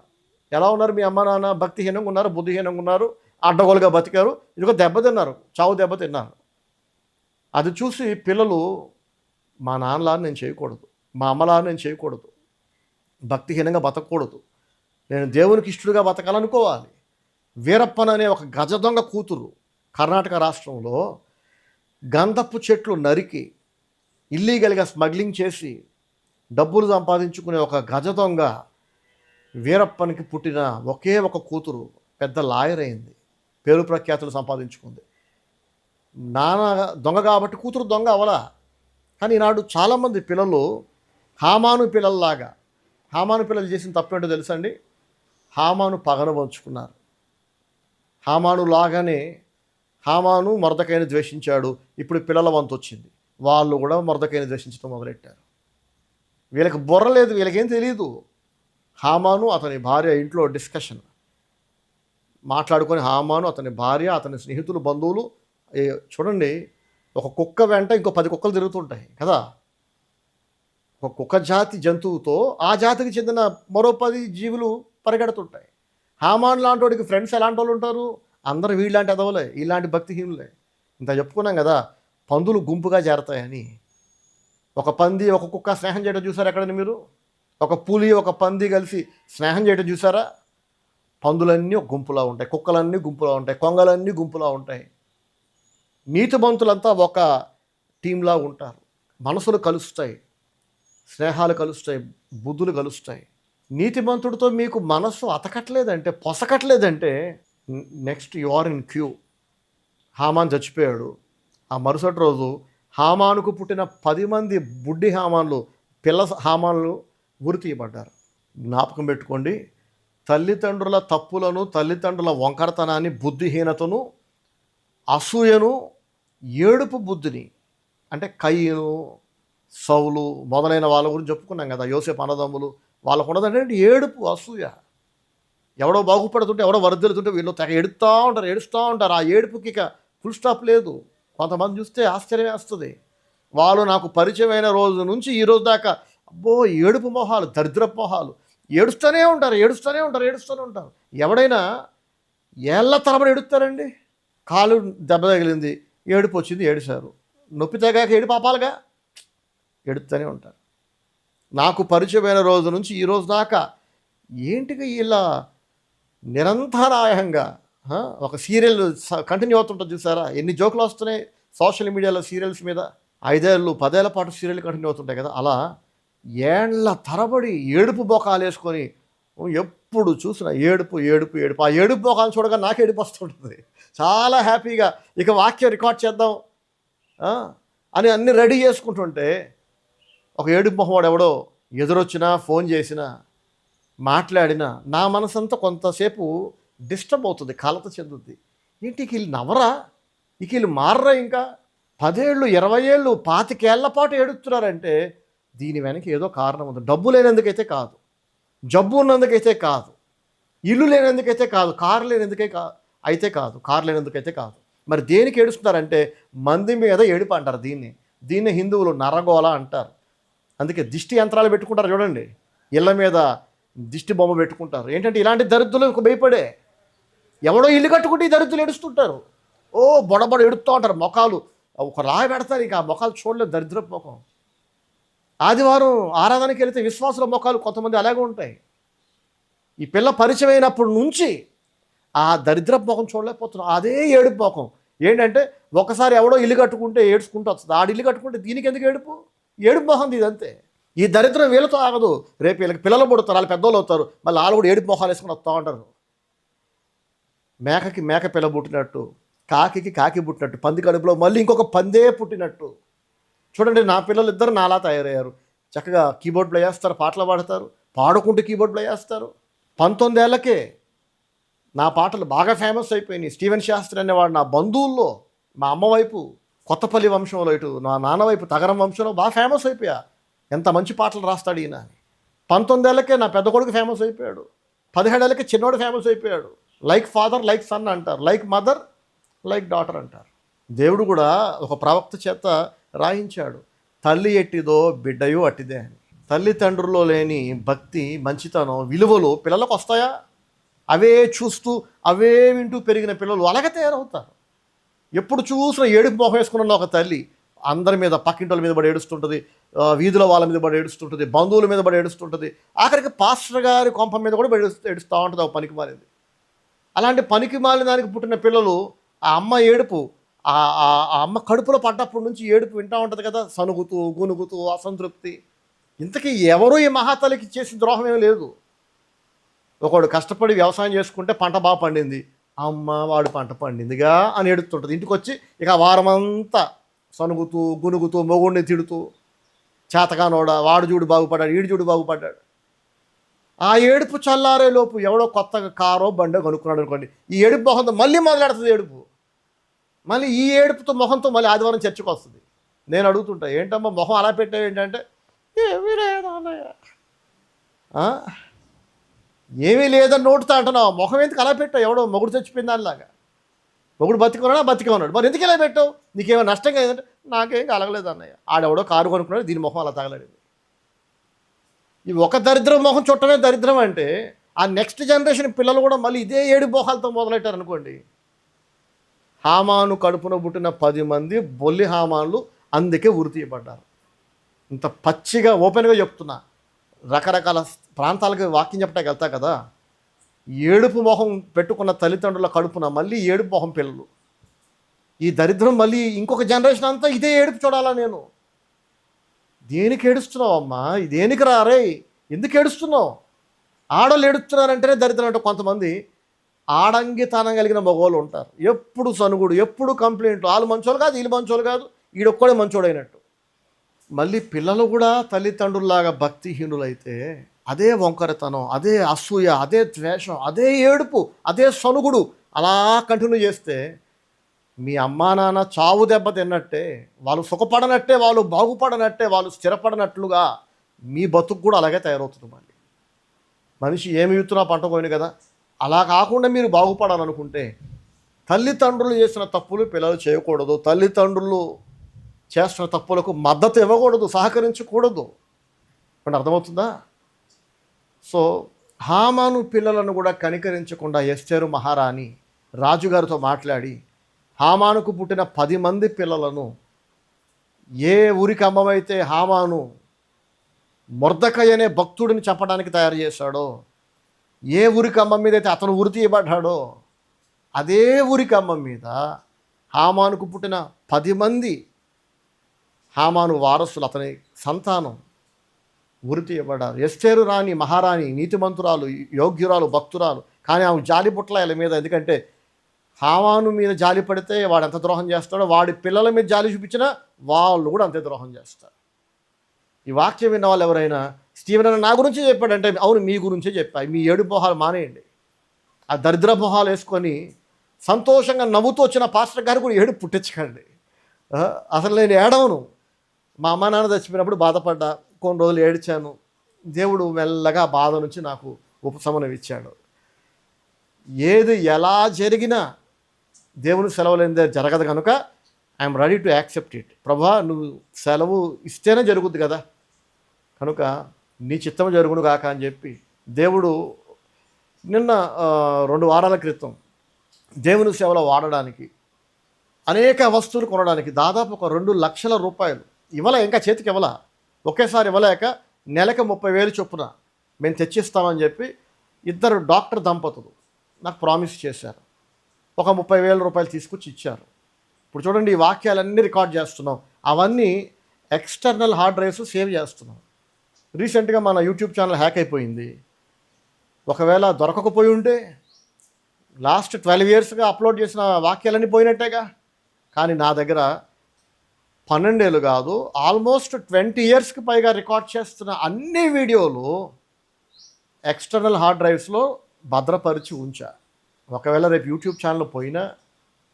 ఎలా ఉన్నారు మీ అమ్మ నాన్న? భక్తిహీనంగా ఉన్నారు, బుద్ధిహీనంగా ఉన్నారు, అడ్డగోలుగా బతికారు, ఇదిగో దెబ్బతిన్నారు, చావు దెబ్బతిన్నారు. అది చూసి పిల్లలు మా నాన్నలా నేను చేయకూడదు, మా అమ్మలా నేను చేయకూడదు, భక్తిహీనంగా బతకూడదు, నేను దేవునికి ఇష్టడుగా బతకాలనుకోవాలి. వీరప్పన్ అనే ఒక గజ దొంగ కూతురు కర్ణాటక రాష్ట్రంలో గంధపు చెట్లు నరికి ఇల్లీగల్గా స్మగ్లింగ్ చేసి డబ్బులు సంపాదించుకునే ఒక గజ దొంగ వీరప్పనికి పుట్టిన ఒకే ఒక కూతురు పెద్ద లాయర్ అయింది, పేరు ప్రఖ్యాతులు సంపాదించుకుంది. నాన్న దొంగ కాబట్టి కూతురు దొంగ అవలా. కానీ ఈనాడు చాలామంది పిల్లలు హామాను పిల్లల్లాగా, హామాను పిల్లలు చేసిన తప్పేంటో తెలుసండి? హామాను పగను పంచుకున్నారు. హామాను లాగానే హామాను మొర్దెకైని ద్వేషించాడు. ఇప్పుడు పిల్లల వంతు వచ్చింది, వాళ్ళు కూడా మొర్దెకైని ద్వేషించడం మొదలెట్టారు. వీళ్ళకి బుర్ర లేదు, వీళ్ళకేం తెలియదు. హామాను అతని భార్య ఇంట్లో డిస్కషన్ మాట్లాడుకొని, హామాను అతని భార్య, అతని స్నేహితులు, బంధువులు, చూడండి, ఒక కుక్క వెంట ఇంకో 10 కుక్కలు తిరుగుతుంటాయి కదా. ఒక కుక్క జాతి జంతువుతో ఆ జాతికి చెందిన మరో 10 జీవులు పరిగెడుతుంటాయి. హామాన్ లాంటి వాడికి ఫ్రెండ్స్ ఎలాంటి వాళ్ళు ఉంటారు? అందరూ వీళ్ళలాంటి ఎదవలే, ఇలాంటి భక్తిహీనులే. ఇంత చెప్పుకున్నాం కదా, పందులు గుంపుగా చేరతాయని. ఒక పంది ఒక కుక్క స్నేహం చేయడం చూసారా ఎక్కడైనా మీరు? ఒక పులి ఒక పంది కలిసి స్నేహం చేయడం చూసారా? పందులన్నీ ఒక గుంపులా ఉంటాయి, కుక్కలన్నీ గుంపులా ఉంటాయి, కొంగలన్నీ గుంపులా ఉంటాయి. నీతిమంతులంతా ఒక టీంలా ఉంటారు. మనసులు కలుస్తాయి, స్నేహాలు కలుస్తాయి, బుద్ధులు కలుస్తాయి. నీతిమంతుడితో మీకు మనస్సు అతకట్లేదంటే, పొసకట్లేదంటే, next you are in queue. Haman చచ్చిపోయాడు. ఆ మరుసటి రోజు హామానుకు పుట్టిన 10 మంది బుడ్డి హామాన్లు, పిల్ల హామాన్లు ఉరి తీయబడ్డారు. జ్ఞాపకం పెట్టుకోండి, తల్లిదండ్రుల తప్పులను, తల్లిదండ్రుల వంకరతనాన్ని, బుద్ధిహీనతను, అసూయను, ఏడుపు బుద్ధిని, అంటే కయ్యను, సౌలు మొదలైన వాళ్ళ గురించి చెప్పుకున్నాం కదా, యోసేపు అన్నదమ్ములు, వాళ్ళకు ఉన్నదంటే ఏడుపు, అసూయ. ఎవడో బాగుపడుతుంటే, ఎవడో వర్ధిల్లుతుంటే వీళ్ళు తెగ ఏడుస్తూ ఉంటారు. ఆ ఏడుపుకి ఇక ఫుల్ స్టాప్ లేదు. కొంతమంది చూస్తే ఆశ్చర్యం వేస్తుంది. వాళ్ళు నాకు పరిచయమైన రోజు నుంచి ఈ రోజు దాకా అబ్బో ఏడుపు మొహాలు, దరిద్రపు మొహాలు, ఏడుస్తూనే ఉంటారు. ఎవడైనా ఏళ్ళ తరబడి ఏడుస్తారండి? కాలు దెబ్బ తగిలింది, ఏడుపు వచ్చింది, ఏడిశారు. నొప్పి తగ్గాక ఏడు పాపాలుగా ఏడుస్తూనే ఉంటారు. నాకు పరిచయమైన రోజు నుంచి ఈ రోజు దాకా ఏంటిగా ఇలా నిరంతరాయంగా ఒక సీరియల్ కంటిన్యూ అవుతుంటుంది చూసారా? ఎన్ని జోకులు వస్తున్నాయి సోషల్ మీడియాలో సీరియల్స్ మీద. 5 ఏళ్ళు 10 ఏళ్ల పాటు సీరియల్ కంటిన్యూ అవుతుంటాయి కదా. అలా ఏళ్ల తరబడి ఏడుపు బొకాలు వేసుకొని ఎప్పుడు చూసినా ఏడుపు. ఆ ఏడుపు బొకాలు చూడగా నాకు ఏడుపు వస్తుంటుంది. చాలా హ్యాపీగా ఇక వాక్యం రికార్డ్ చేద్దాం అని అన్ని రెడీ చేసుకుంటుంటే ఒక ఏడుపు మొహవాడు ఎవడో ఎదురొచ్చినా, ఫోన్ చేసినా, మాట్లాడినా నా మనసంతా కొంతసేపు డిస్టర్బ్ అవుతుంది, కలత చెందుద్ది. ఏంటి వీళ్ళు నవరా, వీళ్ళు మారరా? ఇంకా 10 ఏళ్ళు 20 ఏళ్ళు 25 ఏళ్ల పాటు ఏడుస్తున్నారంటే దీని వెనక ఏదో కారణం ఉంది. డబ్బు లేనందుకైతే కాదు, జబ్బు ఉన్నందుకైతే కాదు, ఇల్లు లేనందుకైతే కాదు, కారు లేనందుకైతే కాదు. మరి దేనికి ఏడుస్తున్నారంటే మంది మీద ఏడుపు అంటారు. దీన్ని హిందువులు నరగోళ అంటారు. అందుకే దిష్టి యంత్రాలు పెట్టుకుంటారు చూడండి, ఇళ్ళ మీద దిష్టి బొమ్మ పెట్టుకుంటారు. ఏంటంటే ఇలాంటి దరిద్రులకు భయపడే. ఎవడో ఇల్లు కట్టుకుంటే ఈ దరిద్రులు ఏడుస్తుంటారు. బొడబొడ ఏడుస్తూ ఉంటారు. మొఖాలు ఒక రాయి పెడతారు, ఇక ఆ మొఖాలు చూడలేదు, దరిద్రపు ముఖం. ఆదివారం ఆరాధనకి వెళితే విశ్వాసుల మొఖాలు కొంతమంది అలాగే ఉంటాయి. ఈ పిల్ల పరిచయం అయినప్పటి నుంచి ఆ దరిద్రపు ముఖం చూడలేకపోతున్నాం. అదే ఏడుపు ముఖం. ఏంటంటే ఒకసారి ఎవడో ఇల్లు కట్టుకుంటే ఏడుచుకుంటూ వస్తుంది, ఆడు ఇల్లు కట్టుకుంటే దీనికి ఎందుకు ఏడుపు మొహం ఇదంతే. ఈ దరిద్రం వీళ్ళతో ఆగదు. రేపు వీళ్ళకి పిల్లలు పుడతారు, వాళ్ళు పెద్దోళ్ళు అవుతారు, మళ్ళీ వాళ్ళు కూడా ఏడుపు మొహాలు వేసుకుని వస్తూ ఉంటారు. మేకకి మేక పిల్ల పుట్టినట్టు, కాకి కాకి పుట్టినట్టు, పంది కడుపులో మళ్ళీ ఇంకొక పందే పుట్టినట్టు. చూడండి, నా పిల్లలు ఇద్దరు నాలా తయారయ్యారు. చక్కగా కీబోర్డ్ ప్లే చేస్తారు, పాటలు పాడతారు, పాడుకుంటూ కీబోర్డ్ ప్లే చేస్తారు. 19 ఏళ్లకే నా పాటలు బాగా ఫేమస్ అయిపోయినాయి. స్టీవెన్ శాస్త్రి అనేవాడు నా బంధువుల్లో, మా అమ్మ వైపు కొత్తపల్లి వంశంలో, ఇటు నా నాన్న వైపు తగరం వంశంలో బాగా ఫేమస్ అయిపోయా. ఎంత మంచి పాటలు రాస్తాడు ఈయన అని. 19 ఏళ్లకే నా పెద్ద కొడుకు ఫేమస్ అయిపోయాడు. 17 ఏళ్ళకే చిన్నోడు ఫేమస్ అయిపోయాడు. లైక్ ఫాదర్ లైక్ సన్ అంటారు, లైక్ మదర్ లైక్ డాటర్ అంటారు. దేవుడు కూడా ఒక ప్రవక్త చేత రాయించాడు, తల్లి ఎట్టిదో బిడ్డయో అట్టిదే అని. తల్లిదండ్రుల్లో లేని భక్తి, మంచితనం, విలువలు పిల్లలకు వస్తాయా? అవే చూస్తూ అవే వింటూ పెరిగిన పిల్లలు అలాగే తయారవుతారు. ఎప్పుడు చూసినా ఏడుపు మొహం వేసుకున్న ఒక తల్లి అందరి మీద, పక్కింటోళ్ళ మీద పడి ఏడుస్తుంటుంది, వీధుల వాళ్ళ మీద పడి ఏడుస్తుంటుంది, బంధువుల మీద పడి ఏడుస్తుంటుంది, ఆఖరికి పాస్టర్ గారి కొంప మీద కూడా ఏడుస్తూ ఉంటుంది ఒక పనికి మాలింది. అలాంటి పనికి మాలిన దానికి పుట్టిన పిల్లలు ఆ అమ్మ ఏడుపు, ఆ అమ్మ కడుపులో పడ్డప్పటి నుంచి ఏడుపు వింటూ ఉంటుంది కదా, సనుగుతూ గునుగుతూ అసంతృప్తి. ఇంతకీ ఎవరూ ఈ మహాతల్లికి చేసిన ద్రోహం ఏమీ లేదు. ఒకడు కష్టపడి వ్యవసాయం చేసుకుంటే పంట బాగా పండింది, అమ్మ వాడు పంట పండిందిగా అని ఏడుస్తుంటుంది. ఇంటికి వచ్చి ఇక వారమంతా సనుగుతూ గునుగుతూ మొగుడిని తిడుతూ, చేతగానోడా వాడు చూడు బాగుపడ్డాడు, ఈడు చూడు బాగుపడ్డాడు. ఆ ఏడుపు చల్లారే లోపు ఎవడో కొత్తగా కారో బండో కొనుక్కున్నాడు అనుకోండి, ఈ ఏడుపు మొహంతో మళ్ళీ మొదలెడుతుంది ఏడుపు. మళ్ళీ ఈ ఏడుపుతో మొహంతో మళ్ళీ ఆదివారం చర్చకు వస్తుంది. నేను అడుగుతుంటా, ఏంటమ్మా మొహం అలా పెట్టావు ఏంటంటే, ఏమీ లేదు అన్నయ్య. ఏమీ లేదని నోటుతా అంటున్నావు, మొహం ఎందుకు అలా పెట్టావు? ఎవడో మొగుడు చచ్చిపోయింది దానిలాగా. మొగుడు బతికే ఉన్నాడు, మరి ఎందుకు ఇలా పెట్టావు? నీకేమో నష్టం కదంటే, నాకేం కలగలేదు అన్నయ్య. ఆడెవడో కారు కొనుక్కున్నాడు, దీని మొహం అలా తగలడింది. ఈ ఒక దరిద్రం మొహం చుట్టమే దరిద్రం అంటే, ఆ నెక్స్ట్ జనరేషన్ పిల్లలు కూడా మళ్ళీ ఇదే ఏడు మొహాలతో మొదలెట్టారు అనుకోండి. హామాను కడుపున పుట్టిన 10 మంది బొల్లి హామాన్లు అందుకే ఉరి తీయబడ్డారు. ఇంత పచ్చిగా ఓపెన్గా చెప్తున్నా. రకరకాల ప్రాంతాలకు వాక్యం చెప్పడానికి వెళ్తా కదా, ఏడుపు మొహం పెట్టుకున్న తల్లిదండ్రుల కడుపున మళ్ళీ ఏడుపు మొహం పిల్లలు. ఈ దరిద్రం మళ్ళీ ఇంకొక జనరేషన్ అంతా ఇదే ఏడుపు చూడాలా నేను? దేనికి ఏడుస్తున్నావు అమ్మా? దేనికి రే? ఎందుకు ఏడుస్తున్నావు? ఆడోళ్ళు ఏడుస్తున్నారంటేనే దరిద్రం అంటే కొంతమంది ఆడంగితనం కలిగిన మగవాళ్ళు ఉంటారు. ఎప్పుడు సనుగుడు, ఎప్పుడు కంప్లైంట్లు. వాళ్ళు మంచోళ్ళు కాదు, వీళ్ళు మంచోళ్ళు కాదు, ఈడొక్కడే మంచోడైనట్టు. మళ్ళీ పిల్లలు కూడా తల్లిదండ్రుల్లాగా భక్తిహీనులైతే అదే వంకరతనం, అదే అసూయ, అదే ద్వేషం, అదే ఏడుపు, అదే సనుగుడు అలా కంటిన్యూ చేస్తే మీ అమ్మా నాన్న చావు దెబ్బ తిన్నట్టే, వాళ్ళు సుఖపడనట్టే, వాళ్ళు బాగుపడనట్టే, వాళ్ళు స్థిరపడనట్లుగా మీ బతుకు కూడా అలాగే తయారవుతుంది. మళ్ళీ మనిషి ఏమి ఇస్తున్నా పంట పోయిన కదా. అలా కాకుండా మీరు బాగుపడాలనుకుంటే తల్లిదండ్రులు చేసిన తప్పులు పిల్లలు చేయకూడదు. తల్లిదండ్రులు చేస్తున్న తప్పులకు మద్దతు ఇవ్వకూడదు, సహకరించకూడదు. ఇప్పుడు అర్థమవుతుందా? సో హామాను పిల్లలను కూడా కనికరించకుండా ఎస్తేరు మహారాణి రాజుగారితో మాట్లాడి హామానుకు పుట్టిన 10 మంది పిల్లలను ఏ ఊరికి అమ్మమైతే హామాను మొర్దెకై అనే భక్తుడిని చంపడానికి తయారు చేశాడో, ఏ ఊరికి అమ్మ మీద అయితే అతను ఉరి తీయబడ్డాడో అదే ఊరికి అమ్మ మీద హామానుకు పుట్టిన 10 మంది హామాను వారసులు, అతని సంతానం ఉరి తీయబడ్డారు. ఎస్తేరు రాణి మహారాణి నీతిమంతురాలు, యోగ్యురాలు, భక్తురాలు. కానీ ఆమె జాలి పుట్ల వీళ్ళ మీద. ఎందుకంటే హామాను మీద జాలి పడితే వాడు ఎంత ద్రోహం చేస్తాడో, వాడి పిల్లల మీద జాలి చూపించినా వాళ్ళు కూడా అంతే ద్రోహం చేస్తారు. ఈ వాక్యం విన్న వాళ్ళు ఎవరైనా స్టీవెన్ అన్న నా గురించే చెప్పాడంటే, అవును మీ గురించే చెప్పాయి. మీ ఏడు మొహాలు మానేయండి. ఆ దరిద్ర మొహాలు వేసుకొని సంతోషంగా నవ్వుతూ వచ్చిన పాస్టర్ గారు కూడా ఏడు పుట్టించకండి. అసలు నేను ఏడవను. మా అమ్మ నాన్న చచ్చిపోయినప్పుడు బాధపడ్డా, కొన్ని రోజులు ఏడ్చాను. దేవుడు మెల్లగా బాధ నుంచి నాకు ఉపశమనం ఇచ్చాడు. ఏది ఎలా జరిగినా దేవుని సెలవు లేనిదే జరగదు కనుక I'm ready to accept it. ప్రభా నువ్వు సెలవు ఇస్తేనే జరుగుద్ది కదా, కనుక నీ చిత్తం జరుగును కాక అని చెప్పి దేవుడు నిన్న 2 వారాల క్రితం దేవుని సేవలో వాడడానికి అనేక వస్తువులు కొనడానికి దాదాపు ఒక 2 లక్షల రూపాయలు ఇవ్వలే, ఇంకా చేతికి ఇవ్వలా, ఒకేసారి ఇవ్వలేక నెలకు 30,000 చొప్పున మేము తెచ్చిస్తామని చెప్పి 2 డాక్టర్ దంపతులు నాకు ప్రామిస్ చేశారు. ఒక 30,000 రూపాయలు తీసుకొచ్చి ఇచ్చారు. ఇప్పుడు చూడండి, ఈ వాక్యాలన్నీ రికార్డ్ చేస్తున్నాం. అవన్నీ ఎక్స్టర్నల్ హార్డ్ డ్రైవ్స్ సేవ్ చేస్తున్నాం. రీసెంట్గా మన యూట్యూబ్ ఛానల్ హ్యాక్ అయిపోయింది. ఒకవేళ దొరకకపోయి ఉంటే లాస్ట్ 12 ఇయర్స్గా అప్లోడ్ చేసిన వాక్యాలన్నీ పోయినట్టేగా. కానీ నా దగ్గర 12 ఏళ్ళు కాదు, ఆల్మోస్ట్ 20 ఇయర్స్కి పైగా రికార్డ్ చేస్తున్న అన్ని వీడియోలు ఎక్స్టర్నల్ హార్డ్ డ్రైవ్స్లో భద్రపరిచి ఉంచా. ఒకవేళ రేపు యూట్యూబ్ ఛానల్ పోయినా,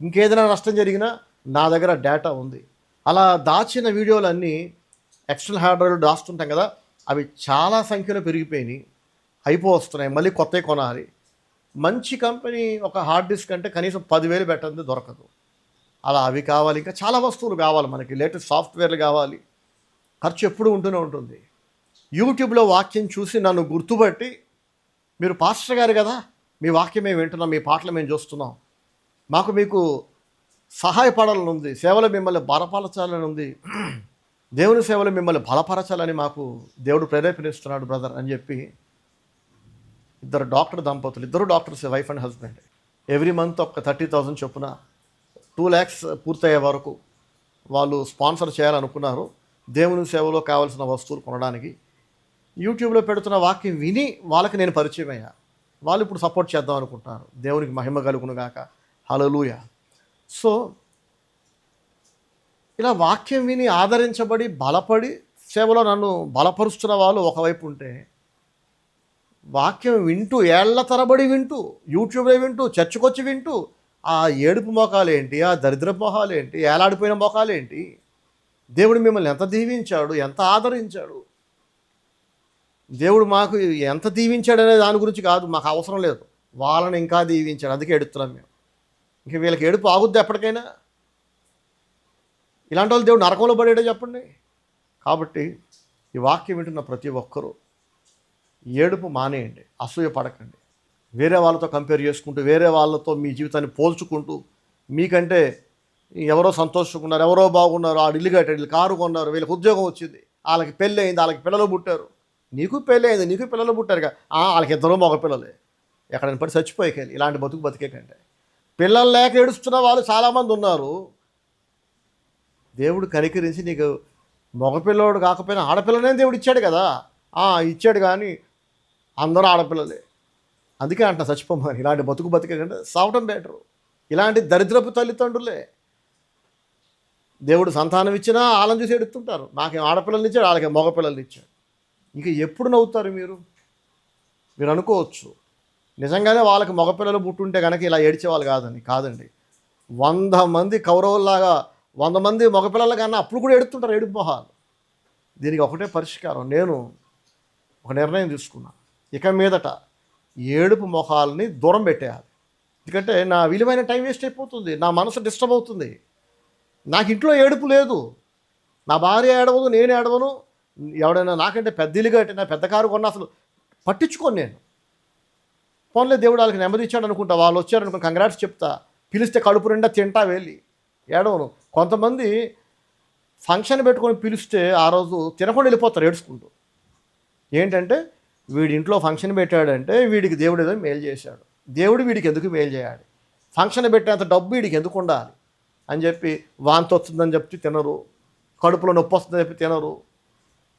ఇంకేదైనా నష్టం జరిగినా నా దగ్గర డేటా ఉంది. అలా దాచిన వీడియోలన్నీ ఎక్స్టర్నల్ హార్డ్ డ్రైవ్లో దాస్తుంటాం కదా, అవి చాలా సంఖ్యలో పెరిగిపోయినాయి, అయిపోతున్నాయి. మళ్ళీ కొత్తవి కొనాలి. మంచి కంపెనీ ఒక హార్డ్ డిస్క్ అంటే కనీసం 10,000 పెట్టండి దొరకదు. అలా అవి కావాలి, ఇంకా చాలా వస్తువులు కావాలి మనకి, లేటెస్ట్ సాఫ్ట్వేర్లు కావాలి. ఖర్చు ఎప్పుడూ ఉంటూనే ఉంటుంది. యూట్యూబ్లో వాక్యం చూసి నన్ను గుర్తుపట్టి, మీరు పాస్టర్ గారు కదా, మీ వాక్యం మేము వింటున్నాం, మీ పాటలు మేము చూస్తున్నాం, మాకు మీకు సహాయపడాలని ఉంది, సేవలు మిమ్మల్ని బలపరచాలని ఉంది, దేవుని సేవలు మిమ్మల్ని బలపరచాలని మాకు దేవుడు ప్రేరేపణిస్తున్నాడు బ్రదర్ అని చెప్పి 2 డాక్టర్ దంపతులు, 2 doctors, wife and husband, every month ఒక 30,000 చొప్పున 2 lakhs పూర్తయ్యే వరకు వాళ్ళు స్పాన్సర్ చేయాలనుకున్నారు దేవుని సేవలో కావాల్సిన వస్తువులు కొనడానికి. యూట్యూబ్లో పెడుతున్న వాక్యం విని వాళ్ళకి నేను పరిచయం అయ్యా. వాళ్ళు ఇప్పుడు సపోర్ట్ చేద్దాం అనుకుంటున్నారు. దేవునికి మహిమ కలుగును గాక, హల్లెలూయా. సో ఇలా వాక్యం విని ఆదరించబడి బలపడి సేవలో నన్ను బలపరుస్తున్న వాళ్ళు ఒకవైపు ఉంటే, వాక్యం వింటూ ఏళ్ల తరబడి వింటూ, యూట్యూబ్లో వింటూ, చర్చకొచ్చి వింటూ, ఆ ఏడుపు మొఖాలేంటి, ఆ దరిద్ర మొఖాలేంటి, ఏలాడిపోయిన మొఖాలేంటి, దేవుడు మిమ్మల్ని ఎంత దీవించాడు, ఎంత ఆదరించాడు, దేవుడు మాకు ఎంత దీవించాడనే దాని గురించి కాదు, మాకు అవసరం లేదు, వాళ్ళని ఇంకా దీవించాడు, అందుకే ఎడుతున్నాం మేము. ఇంక వీళ్ళకి ఏడుపు ఆగుద్ది ఎప్పటికైనా? ఇలాంటి వాళ్ళు దేవుడు నరకంలో పడేటో చెప్పండి. కాబట్టి ఈ వాక్యం వింటున్న ప్రతి ఒక్కరూ ఏడుపు మానేయండి, అసూయ పడకండి. వేరే వాళ్ళతో కంపేర్ చేసుకుంటూ, వేరే వాళ్ళతో మీ జీవితాన్ని పోల్చుకుంటూ, మీకంటే ఎవరో సంతోషంగా ఉన్నారు, ఎవరో బాగున్నారు, ఆ ఇల్లు కట్టాడు, వీళ్ళు కారు కొన్నారు, వీళ్ళకి ఉద్యోగం వచ్చింది, వాళ్ళకి పెళ్ళి అయింది, వాళ్ళకి పిల్లలు పుట్టారు, నీకు పెళ్ళి అయింది, నీకు పిల్లలు పుట్టారుగా, వాళ్ళకి 2 మగ పిల్లలే, ఎక్కడైనా పడి చచ్చిపోయేకెళ్ళి ఇలాంటి బతుకు బతికే కంటే. పిల్లలు లేక ఏడుస్తున్న వాళ్ళు చాలామంది ఉన్నారు. దేవుడు కనికరించి నీకు మగపిల్లోడు కాకపోయినా ఆడపిల్లనే దేవుడు ఇచ్చాడు కదా. ఇచ్చాడు, కానీ అందరూ ఆడపిల్లలే. అందుకే అంట చచ్చిపోమని. ఇలాంటి బతుకు బతికే కంటే సావటం బెటరు. ఇలాంటి దరిద్రపు తల్లిదండ్రులే దేవుడు సంతానం ఇచ్చినా వాళ్ళని చూసి ఎడుతుంటారు. నాకేం ఆడపిల్లల్ని ఇచ్చాడు, వాళ్ళకి మగపిల్లల్ని ఇచ్చాడు. ఇంక ఎప్పుడు నవ్వుతారు మీరు? మీరు అనుకోవచ్చు నిజంగానే వాళ్ళకి మగపిల్లలు పుట్టుంటే కనుక ఇలా ఏడ్చేవాళ్ళు కాదండి. 100 మంది కౌరవుల్లాగా 100 మంది మగపిల్లల కన్నా అప్పుడు కూడా ఎడుతుంటారు, ఏడుపు మొహాలు. దీనికి ఒకటే పరిష్కారం. నేను ఒక నిర్ణయం తీసుకున్నా, ఇక మీదట ఏడుపు మొహాలని దూరం పెట్టేయాలి. ఎందుకంటే నా విలువైన టైం వేస్ట్ అయిపోతుంది, నా మనసు డిస్టర్బ్ అవుతుంది. నాకు ఇంట్లో ఏడుపు లేదు, నా భార్య ఏడవదు, నేను ఏడవను. ఎవడైనా నాకంటే పెద్ద ఇల్లు కట్టినా పెద్ద కారు కొన్నా అసలు పట్టించుకోను నేను. పోన్లే దేవుడు వాళ్ళకి నెమ్మది ఇచ్చాడు అనుకుంటా, వాళ్ళు వచ్చారనుకో కంగ్రాట్స్ చెప్తా, పిలిస్తే కడుపు నిండా తింటా వెళ్ళి, ఏడవను. కొంతమంది ఫంక్షన్ పెట్టుకొని పిలిస్తే ఆ రోజు తినకుండా వెళ్ళిపోతారు ఏడుచుకుంటూ. ఏంటంటే వీడి ఇంట్లో ఫంక్షన్ పెట్టాడంటే వీడికి దేవుడు ఏదో మేలు చేశాడు, దేవుడు వీడికి ఎందుకు మేలు చేయాలి, ఫంక్షన్ పెట్టేంత డబ్బు వీడికి ఎందుకు ఉండాలి అని చెప్పి వాంతి వస్తుందని చెప్పి తినరు, కడుపులో నొప్పి వస్తుందని చెప్పి తినరు,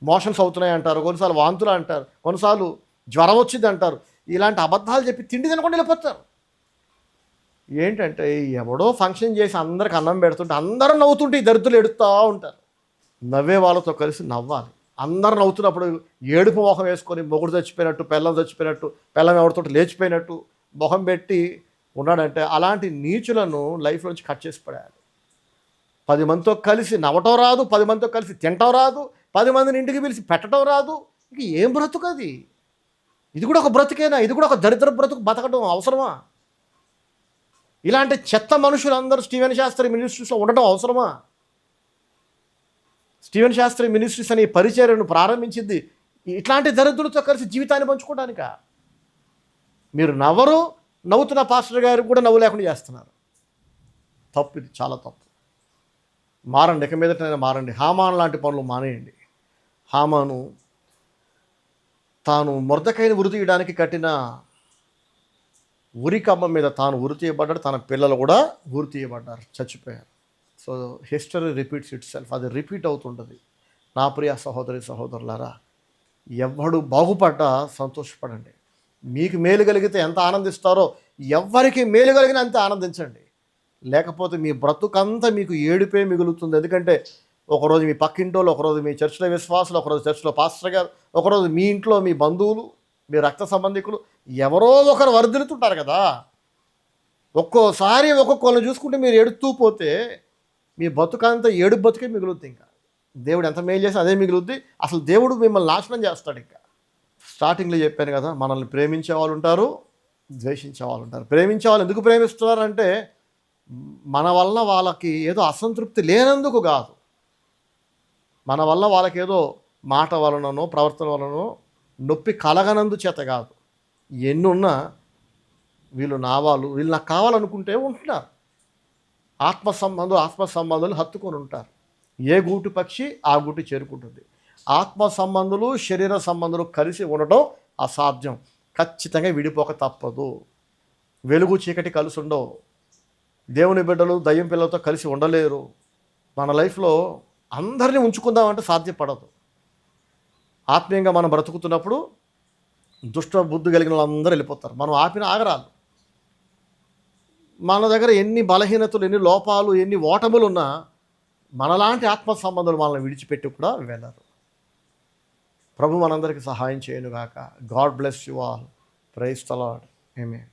మోషన్స్ అవుతున్నాయి అంటారు, కొన్నిసార్లు వాంతులు అంటారు, కొన్నిసార్లు జ్వరం వచ్చింది అంటారు. ఇలాంటి అబద్ధాలు చెప్పి తిండి తినకుండా వెళ్ళిపోతారు. ఏంటంటే ఎవడో ఫంక్షన్ చేసి అందరికి అన్నం పెడుతుంటే అందరూ నవ్వుతుంటే ఈ దరిద్రులు ఎడుతూ ఉంటారు. నవ్వే వాళ్ళతో కలిసి నవ్వాలి. అందరు నవ్వుతున్నప్పుడు ఏడుపు మొహం వేసుకొని మొగుడు చచ్చిపోయినట్టు, పిల్లం చచ్చిపోయినట్టు, పిల్లం ఎవరితో లేచిపోయినట్టు మొహం పెట్టి ఉన్నాడంటే అలాంటి నీచులను లైఫ్ నుంచి కట్ చేసి పడేయాలి. 10 మందితో కలిసి నవ్వటం రాదు, 10 మందితో కలిసి తినటం రాదు, 10 మందిని ఇంటికి పిలిచి పెట్టడం రాదు. ఇక ఏం బ్రతుకు అది? ఇది కూడా ఒక బ్రతుకేనా? ఇది కూడా ఒక దరిద్ర బ్రతుకు బతకడం అవసరమా? ఇలాంటి చెత్త మనుషులందరూ స్టీవెన్ శాస్త్రి మినిస్ట్రీస్లో ఉండటం అవసరమా? స్టీవెన్ శాస్త్రి మినిస్ట్రీస్ అనే పరిచర్యను ప్రారంభించింది ఇట్లాంటి దరిద్రులతో కలిసి జీవితాన్ని పంచుకోవడానిక. మీరు నవ్వుతున్న పాస్టర్ గారు కూడా నవ్వు లేకుండా చేస్తున్నారు. తప్పు, ఇది చాలా తప్పు. మారండి, ఇక మీదటైనా మారండి. హామాను లాంటి పనులు మానేయండి. హామాను తాను మొర్దెకైని ఉరి తీయడానికి కట్టిన ఉరి కమ్మ మీద తాను ఉరి తీయబడ్డాడు, తన పిల్లలు కూడా ఉరి తీయబడ్డారు, చచ్చిపోయారు. So history repeats it self. అది రిపీట్ అవుతుంటుంది. నా ప్రియ సహోదరి సహోదరులారా, ఎవడు బాగుపడ్డా సంతోషపడండి. మీకు మేలు కలిగితే ఎంత ఆనందిస్తారో ఎవ్వరికి మేలు కలిగిన అంత ఆనందించండి. లేకపోతే మీ బ్రతుకంతా మీకు ఏడుపే మిగులుతుంది. ఎందుకంటే ఒకరోజు మీ పక్కింటోళ్ళు, ఒకరోజు మీ చర్చిలో విశ్వాసులు, ఒకరోజు చర్చిలో పాస్టర్ గారు, ఒకరోజు మీ ఇంట్లో మీ బంధువులు, మీ రక్త సంబంధికులు, ఎవరో ఒకరు వర్ధిల్లుతుంటారు కదా. ఒక్కోసారి ఒక్కొక్కరిని చూసుకుంటే మీరు ఎడుతూ పోతే మీ బతుకంతా ఏడు బతుకే మిగులుద్ది. ఇంకా దేవుడు ఎంత మేలు చేస్తే అదే మిగులుద్ది. అసలు దేవుడు మిమ్మల్ని నాశనం చేస్తాడు. ఇంకా స్టార్టింగ్లో చెప్పాను కదా, మనల్ని ప్రేమించే వాళ్ళు ఉంటారు, ద్వేషించే వాళ్ళు ఉంటారు. ప్రేమించే వాళ్ళు ఎందుకు ప్రేమిస్తున్నారంటే మన వల్ల వాళ్ళకి ఏదో అసంతృప్తి లేనందుకు కాదు, మన వల్ల వాళ్ళకి ఏదో మాట వలననో ప్రవర్తన వలనో నొప్పి కలగనందు చేత కాదు. ఎన్నున్నా వీళ్ళు నా వాళ్ళు, వీళ్ళు నాకు కావాలనుకుంటే ఉంటున్నారు. ఆత్మ సంబంధాలు హత్తుకొని ఉంటారు. ఏ గూటి పక్షి ఆ గూటి చేరుకుంటుంది. ఆత్మ సంబంధులు శరీర సంబంధాలు కలిసి ఉండటం అసాధ్యం. ఖచ్చితంగా విడిపోక తప్పదు. వెలుగు చీకటి కలిసి ఉండవు. దేవుని బిడ్డలు దయ్యం పిల్లలతో కలిసి ఉండలేరు. మన లైఫ్లో అందరినీ ఉంచుకుందామంటే సాధ్యపడదు. ఆత్మీయంగా మనం బ్రతుకుతున్నప్పుడు దుష్ట బుద్ధి కలిగిన వాళ్ళందరూ వెళ్ళిపోతారు. మనం ఆపిన ఆగరాలు. మన దగ్గర ఎన్ని బలహీనతలు, ఎన్ని లోపాలు, ఎన్ని ఓటములు ఉన్నా మనలాంటి ఆత్మ సంబంధాలు మనల్ని విడిచిపెట్టి కూడా వెళ్ళరు. ప్రభు మనందరికీ సహాయం చేయనుగాక. God bless you all. Praise the Lord. Amen.